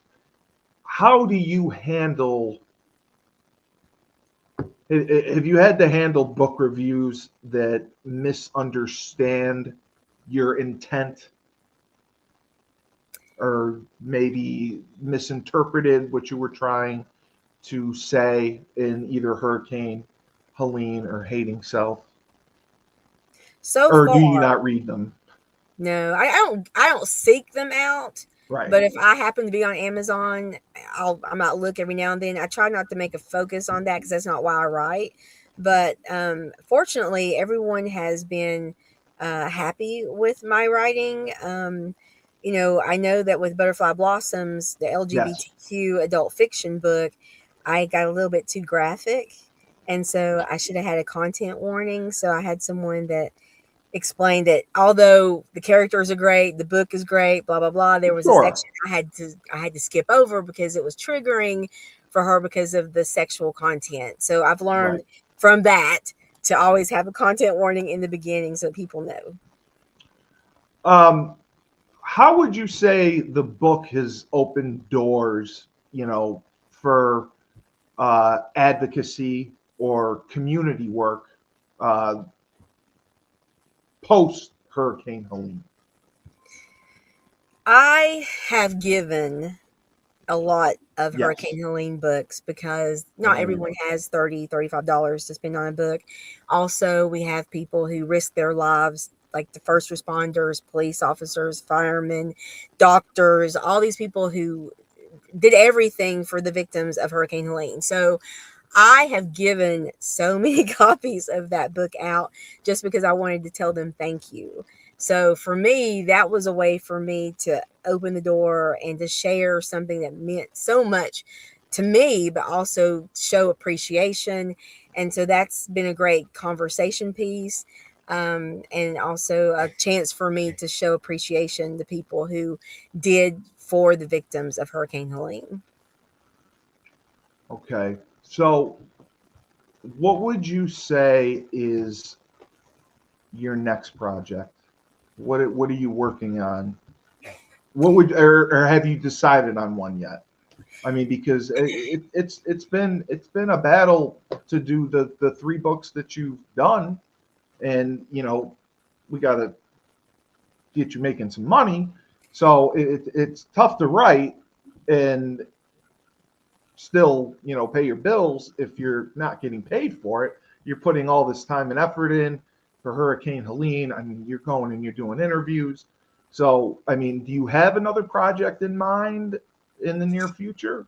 how do you handle? Have you had to handle book reviews that misunderstand your intent, or maybe misinterpreted what you were trying to say in either Hurricane Helene or Hating Self? So Or do you far, not read them? no, I don't seek them out. Right. But if I happen to be on Amazon, I might look every now and then. I try not to make a focus on that because that's not why I write. But fortunately, everyone has been happy with my writing. I know that with Butterfly Blossoms, the Yes. LGBTQ adult fiction book, I got a little bit too graphic. And so I should have had a content warning. So I had someone that explained that although the characters are great, the book is great, blah blah blah, there was a Sure. section I had to skip over because it was triggering for her because of the sexual content. So I've learned Right. from that to always have a content warning in the beginning so people know. Um, how would you say the book has opened doors, for advocacy or community work uh, post Hurricane Helene? I have given a lot of Yes, Hurricane Helene books because I not know you everyone have. has $35 to spend on a book. Also, we have people who risk their lives, like the first responders, police officers, firemen, doctors, all these people who did everything for the victims of Hurricane Helene. So I have given so many copies of that book out just because I wanted to tell them thank you. So for me, that was a way for me to open the door and to share something that meant so much to me, but also show appreciation. And so that's been a great conversation piece. and also a chance for me to show appreciation to people who did for the victims of Hurricane Helene. Okay. So what would you say is your next project? What are you working on? What would or have you decided on one yet? I mean, because it's been a battle to do the 3 books that you've done, and we got to get you making some money. So it's tough to write and still pay your bills if you're not getting paid for it. You're putting all this time and effort in for Hurricane Helene. I mean, you're going and you're doing interviews. So, I mean, do you have another project in mind in the near future?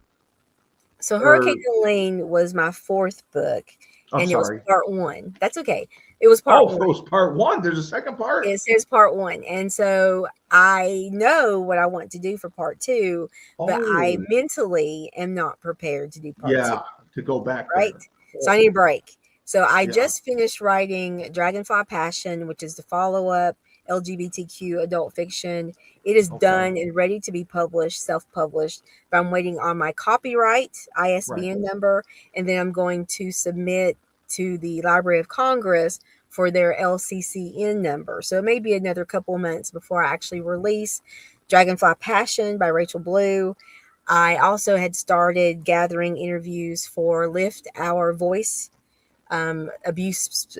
So Hurricane Helene was my 4th book, I'm and sorry. It was part 1. That's okay. It was part 1. Oh, it was part 1. There's a second part. It says part 1, and so I know what I want to do for part 2, but I mentally am not prepared to do part 2. To go back right there. So I need a break. So I just finished writing Dragonfly Passion, which is the follow-up LGBTQ adult fiction. It is done and ready to be published, self-published, but I'm waiting on my copyright ISBN number, and then I'm going to submit to the Library of Congress for their LCCN number. So it may be another couple of months before I actually release Dragonfly Passion by Rachel Blue. I also had started gathering interviews for Lift Our Voice, abuse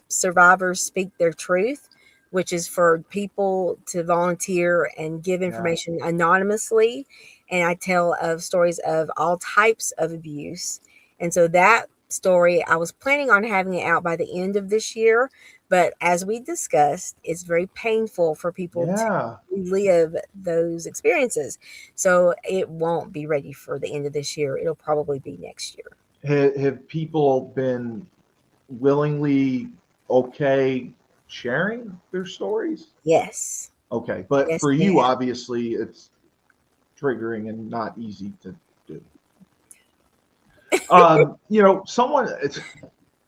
survivors speak their truth, which is for people to volunteer and give information anonymously. And I tell of stories of all types of abuse. And so that story, I was planning on having it out by the end of this year. But as we discussed, it's very painful for people to relive those experiences. So it won't be ready for the end of this year. It'll probably be next year. Have people been willingly okay sharing their stories? Yes. Okay. But for you, obviously, it's triggering and not easy to do.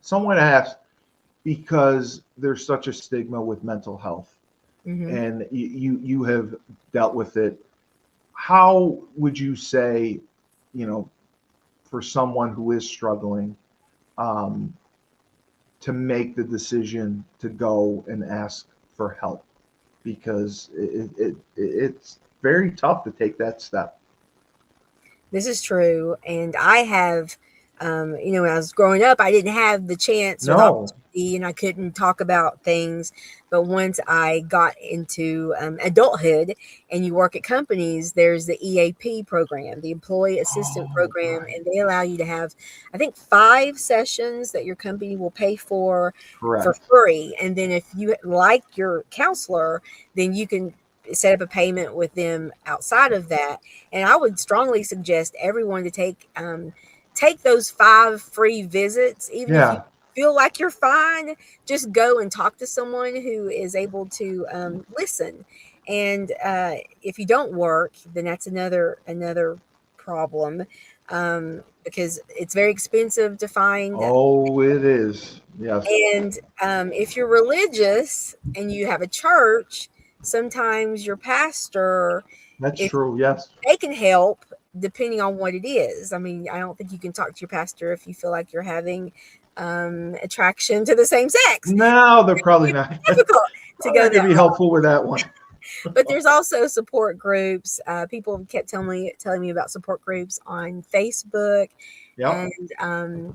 Someone asked, because there's such a stigma with mental health, and you have dealt with it. How would you say, for someone who is struggling, to make the decision to go and ask for help? Because it's very tough to take that step. This is true. And I have, when I was growing up, I didn't have the chance or the opportunity, and I couldn't talk about things. But once I got into adulthood and you work at companies, there's the EAP program, the Employee Assistant Program, and they allow you to have, I think, 5 sessions that your company will pay for free. And then if you like your counselor, then you can set up a payment with them outside of that. And I would strongly suggest everyone to take those 5 free visits. Even if you feel like you're fine, just go and talk to someone who is able to listen. And if you don't work, then that's another problem, because it's very expensive to find. Oh, it is. Yes. And if you're religious and you have a church, sometimes your pastor, that's true. Yes, they can help depending on what it is. I mean, I don't think you can talk to your pastor if you feel like you're having attraction to the same sex. No, they're probably not. Difficult to go there. Be helpful with that one. But there's also support groups. People kept telling me about support groups on Facebook. And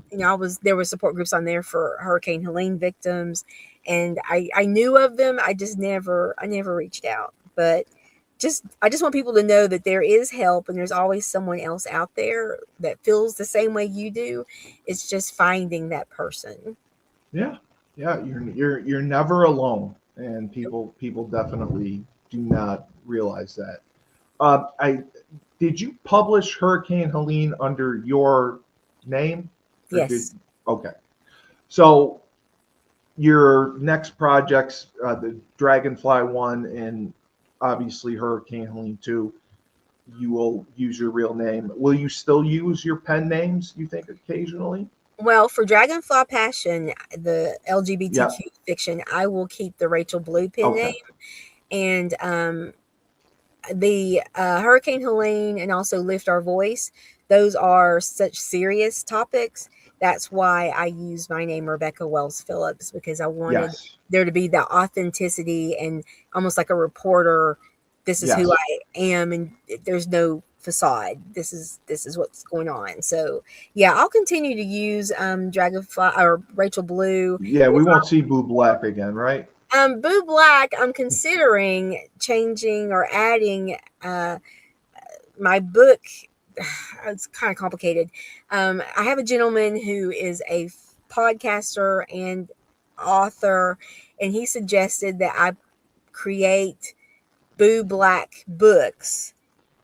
there were support groups on there for Hurricane Helene victims, and I knew of them. I never reached out. But I just want people to know that there is help, and there's always someone else out there that feels the same way you do. It's just finding that person. Yeah. You're never alone, and people definitely do not realize that. Did you publish Hurricane Helene under your name? Yes. Okay. So your next projects, the Dragonfly one and obviously Hurricane Helene 2, you will use your real name. Will you still use your pen names, you think, occasionally? Well, for Dragonfly Passion, the LGBTQ fiction, I will keep the Rachel Blue pen Okay. name. And the Hurricane Helene and also Lift Our Voice, those are such serious topics. That's why I use my name, Rebecca Wells Phillips, because I wanted Yes. there to be that authenticity and almost like a reporter. This is who Yes. I am, and there's no facade. This is what's going on. So yeah, I'll continue to use Dragonfly or Rachel Blue. Yeah, we won't see Boo Black again, right? Boo Black, I'm considering changing or adding my book. It's kind of complicated. I have a gentleman who is a podcaster and author, and he suggested that I create Boo Black books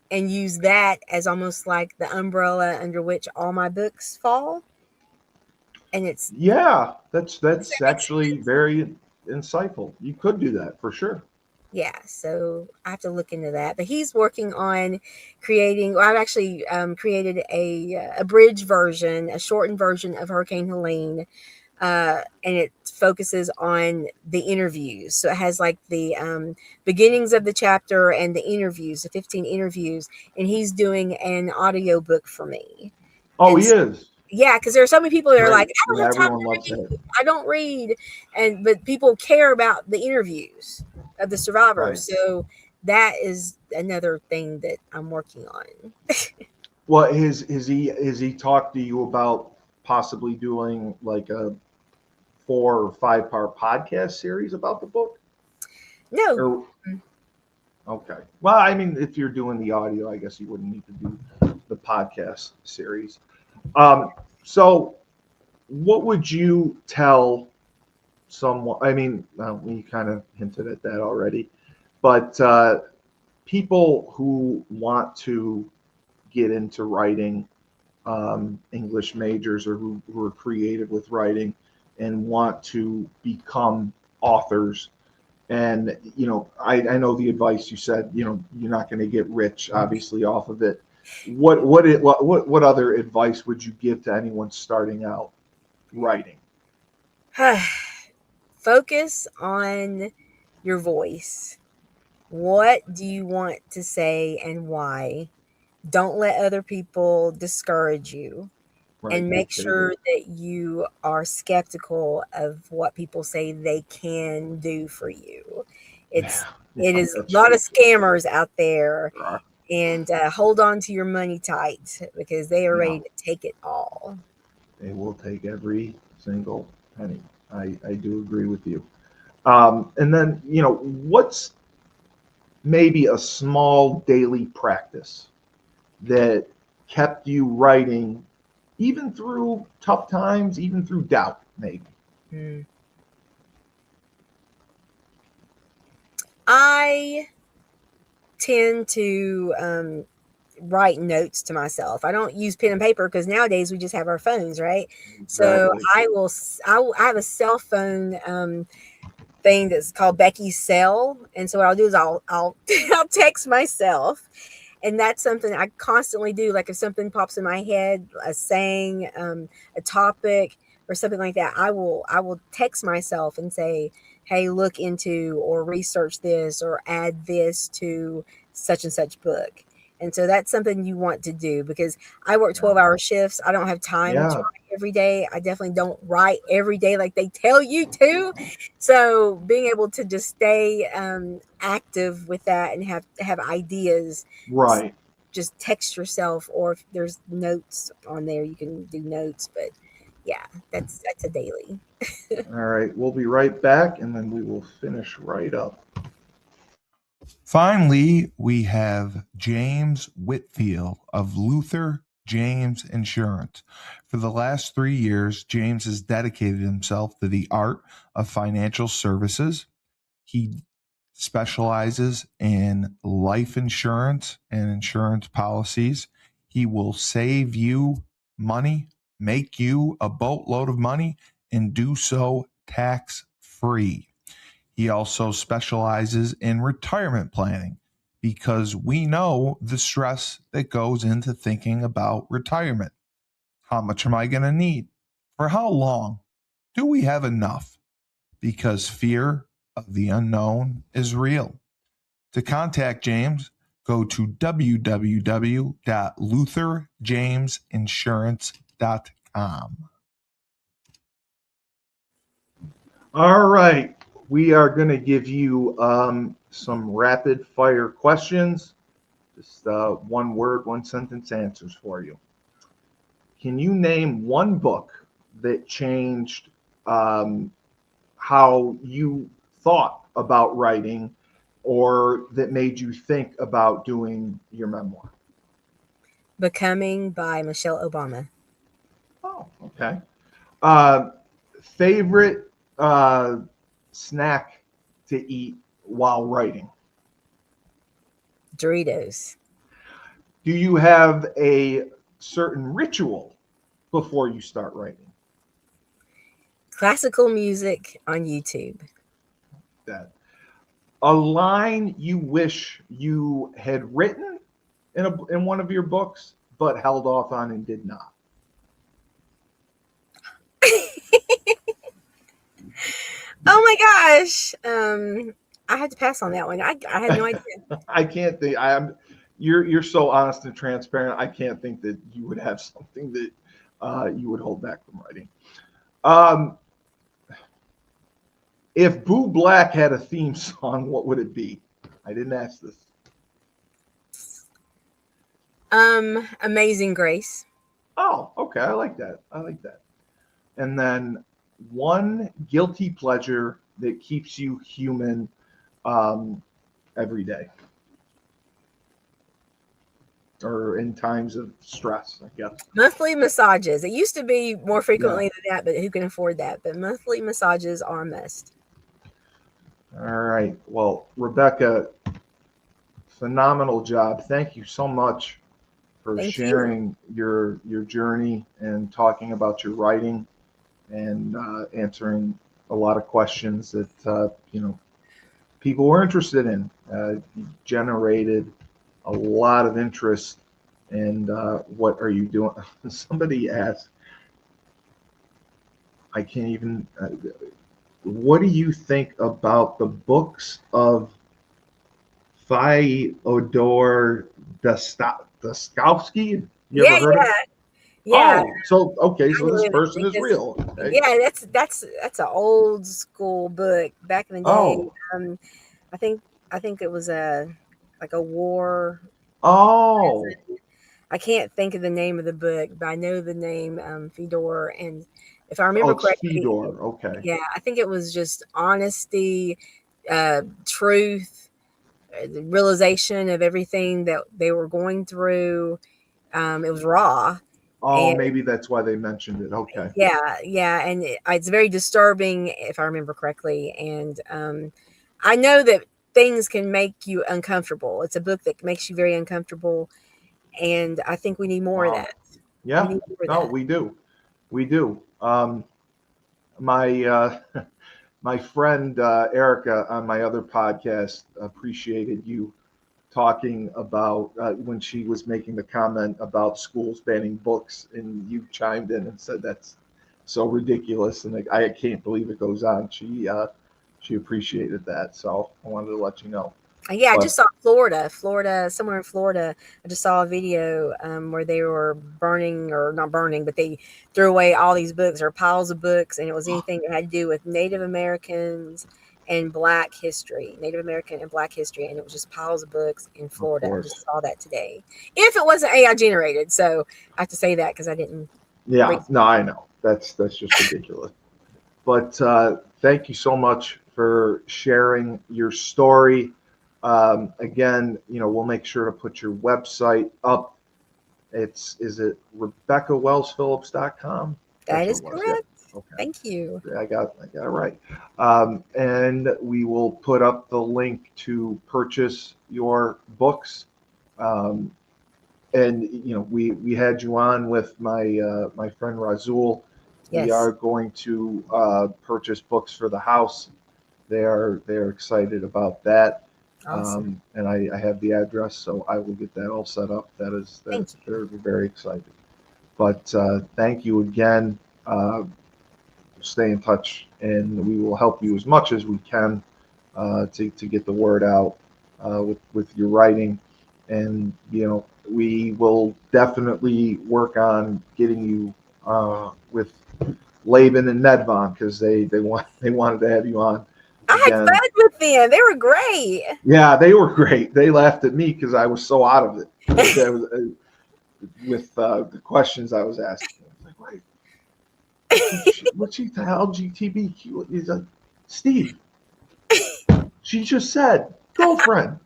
and use that as almost like the umbrella under which all my books fall. And it's Yeah, that's does that make actually sense? very insightful. You could do that for sure. Yeah, so I have to look into that. But he's working on creating. Well, I've actually created a abridged version, a shortened version of Hurricane Helene, and it focuses on the interviews. So it has like the beginnings of the chapter and the interviews, the 15 interviews, and he's doing an audio book for me. Oh, And he is. yeah, because there are so many people that are like, Great. I don't Yeah, have time everyone to loves read. that. I don't read, but people care about the interviews of the Right. survivors. So that is another thing that I'm working on. Well, has he talked to you about possibly doing like a 4 or 5 part podcast series about the book? No, Or okay. Well, I mean, if you're doing the audio, I guess you wouldn't need to do the podcast series. So what would you tell someone? I mean, we kind of hinted at that already, but people who want to get into writing, English majors, or who are creative with writing and want to become authors. And I know the advice you said. You're not going to get rich, obviously, off of it. What other advice would you give to anyone starting out writing? focus on your voice. What do you want to say and why? Don't let other people discourage you. Right. And make Very good. sure that you are skeptical of what people say they can do for you. Yeah, It is a that's lot true. of scammers out there, There are. and hold on to your money tight because they are Yeah, ready to take it all. they will take every single penny. I do agree with you. And then, what's maybe a small daily practice that kept you writing even through tough times, even through doubt, maybe? I tend to write notes to myself. I don't use pen and paper because nowadays we just have our phones, right? So Exactly. I have a cell phone thing that's called Becky's Cell, and so what I'll do is I'll I'll text myself, and that's something I constantly do. Like if something pops in my head, a saying, a topic, or something like that, I will text myself and say, "Hey, look into or research this or add this to such and such book." And so that's something you want to do because I work 12-hour shifts. I don't have time to Yeah. write every day. I definitely don't write every day like they tell you to. So being able to just stay active with that and have ideas, Right. just text yourself, or if there's notes on there, you can do notes. But yeah, that's a daily. All right. We'll be right back, and then we will finish right up. Finally, we have James Whitfield of Luther James Insurance. For the last 3 years, James has dedicated himself to the art of financial services. He specializes in life insurance and insurance policies. He will save you money, make you a boatload of money, and do so tax-free. He also specializes in retirement planning because we know the stress that goes into thinking about retirement. How much am I going to need? For how long? Do we have enough? because fear of the unknown is real. To contact James, go to www.lutherjamesinsurance.com. All right. We are going to give you some rapid fire questions. Just one word, one sentence answers for you. Can you name one book that changed how you thought about writing or that made you think about doing your memoir? Becoming by Michelle Obama. Oh, okay. Favorite snack to eat while writing? Doritos. Do you have a certain ritual before you start writing? Classical music on YouTube. That a line you wish you had written in one of your books, but held off on and did not. Oh my gosh. I had to pass on that one. I had no idea. I can't think. You're so honest and transparent. I can't think that you would have something that you would hold back from writing. If Boo Black had a theme song, what would it be? I didn't ask this. Amazing Grace. Oh, okay. I like that. And then one guilty pleasure that keeps you human every day or in times of stress, I guess. Monthly massages. It used to be more frequently than that, but who can afford that? But monthly massages are a must. All right. Well, Rebecca, phenomenal job. Thank you so much for sharing your journey and talking about your writing and answering a lot of questions that people were interested in. You generated a lot of interest in what are you doing. Somebody asked, I can't even. What do you think about the books of Fyodor Dostoevsky? You ever heard of it? Yeah. Oh, so okay, so this person is real. Okay. Yeah, that's an old school book back in the day. Oh. I think it was a war. Oh. I can't think of the name of the book, but I know the name Fedor, and if I remember correctly, Fedor. Okay. Yeah, I think it was just honesty, truth, the realization of everything that they were going through. It was raw. Oh, And maybe that's why they mentioned it. Okay. yeah, and it's very disturbing if I remember correctly. And I know that things can make you uncomfortable. It's a book that makes you very uncomfortable, and I think we need more of that. Yeah. We do. My my friend Erica on my other podcast appreciated you talking about when she was making the comment about schools banning books, and you chimed in and said that's so ridiculous, and I can't believe it goes on. She appreciated that, so I wanted to let you know. Yeah, I just saw Florida, somewhere in Florida. I just saw a video where they were burning, or not burning, but they threw away all these books or piles of books, and it was anything that had to do with Native Americans and Black history, and it was just piles of books in Florida. I just saw that today. If it wasn't AI generated, so I have to say that because I didn't. Yeah, no, I know that's just ridiculous. But thank you so much for sharing your story. Again, we'll make sure to put your website up. Is it RebeccaWellsPhillips.com? That is correct. Yeah. Okay. Thank you. I got it right. And we will put up the link to purchase your books. And we had you on with my friend Razul. Yes. We are going to purchase books for the house. They're excited about that. Awesome. And I have the address, so I will get that all set up. They're very excited. But thank you again. stay in touch, and we will help you as much as we can to get the word out with your writing. And we will definitely work on getting you with Laban and Nedvon, because they wanted to have you on. I had fun with them. They were great. Yeah, they were great. They laughed at me because I was so out of it with the questions I was asking. I was like, wait, what's she the LGBTQ? He's like, Steve, she just said girlfriend.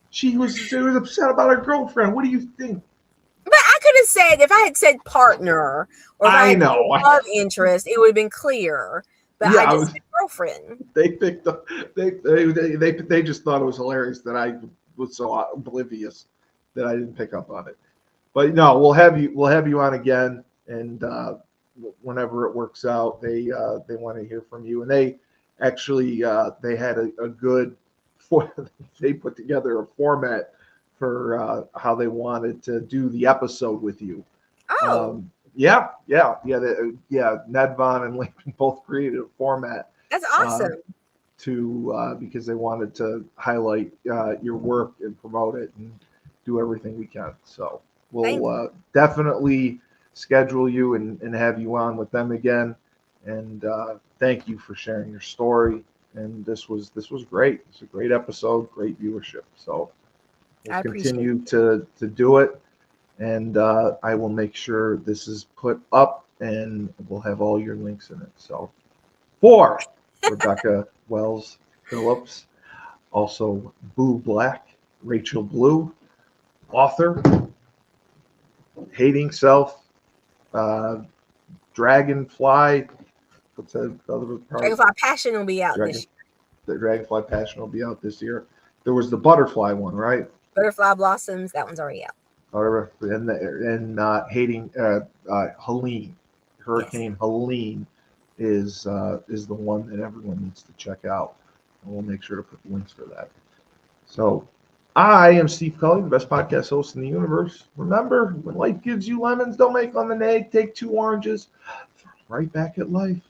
She was upset about her girlfriend. What do you think? But I could have said, if I had said partner, or if I had said love interest, it would have been clear. But yeah, I just said girlfriend. They picked up. They just thought it was hilarious that I was so oblivious that I didn't pick up on it. But no, we'll have you on again, and whenever it works out, they want to hear from you. And they actually they had a good. They put together a format for how they wanted to do the episode with you. Oh. Yeah. Nedvon and Lincoln both created a format. That's awesome. Because they wanted to highlight your work and promote it and do everything we can. So we'll definitely schedule you and have you on with them again. And thank you for sharing your story. And this was great. It's a great episode, great viewership. So we'll continue to do it. And I will make sure this is put up, and we'll have all your links in it. So for Rebecca Wells Phillips, also Boo Black, Rachel Blue, author, Hating Self, Dragonfly. What's that other part? Dragonfly Passion will be out this year. The Dragonfly Passion will be out this year. There was the Butterfly one, right? Butterfly Blossoms. That one's already out. And Hating Helene, Hurricane Helene is the one that everyone needs to check out, and we'll make sure to put the links for that. So I am Steve Cully, the best podcast host in the universe. Remember, when life gives you lemons, don't make lemonade. Take 2 oranges, throw them right back at life.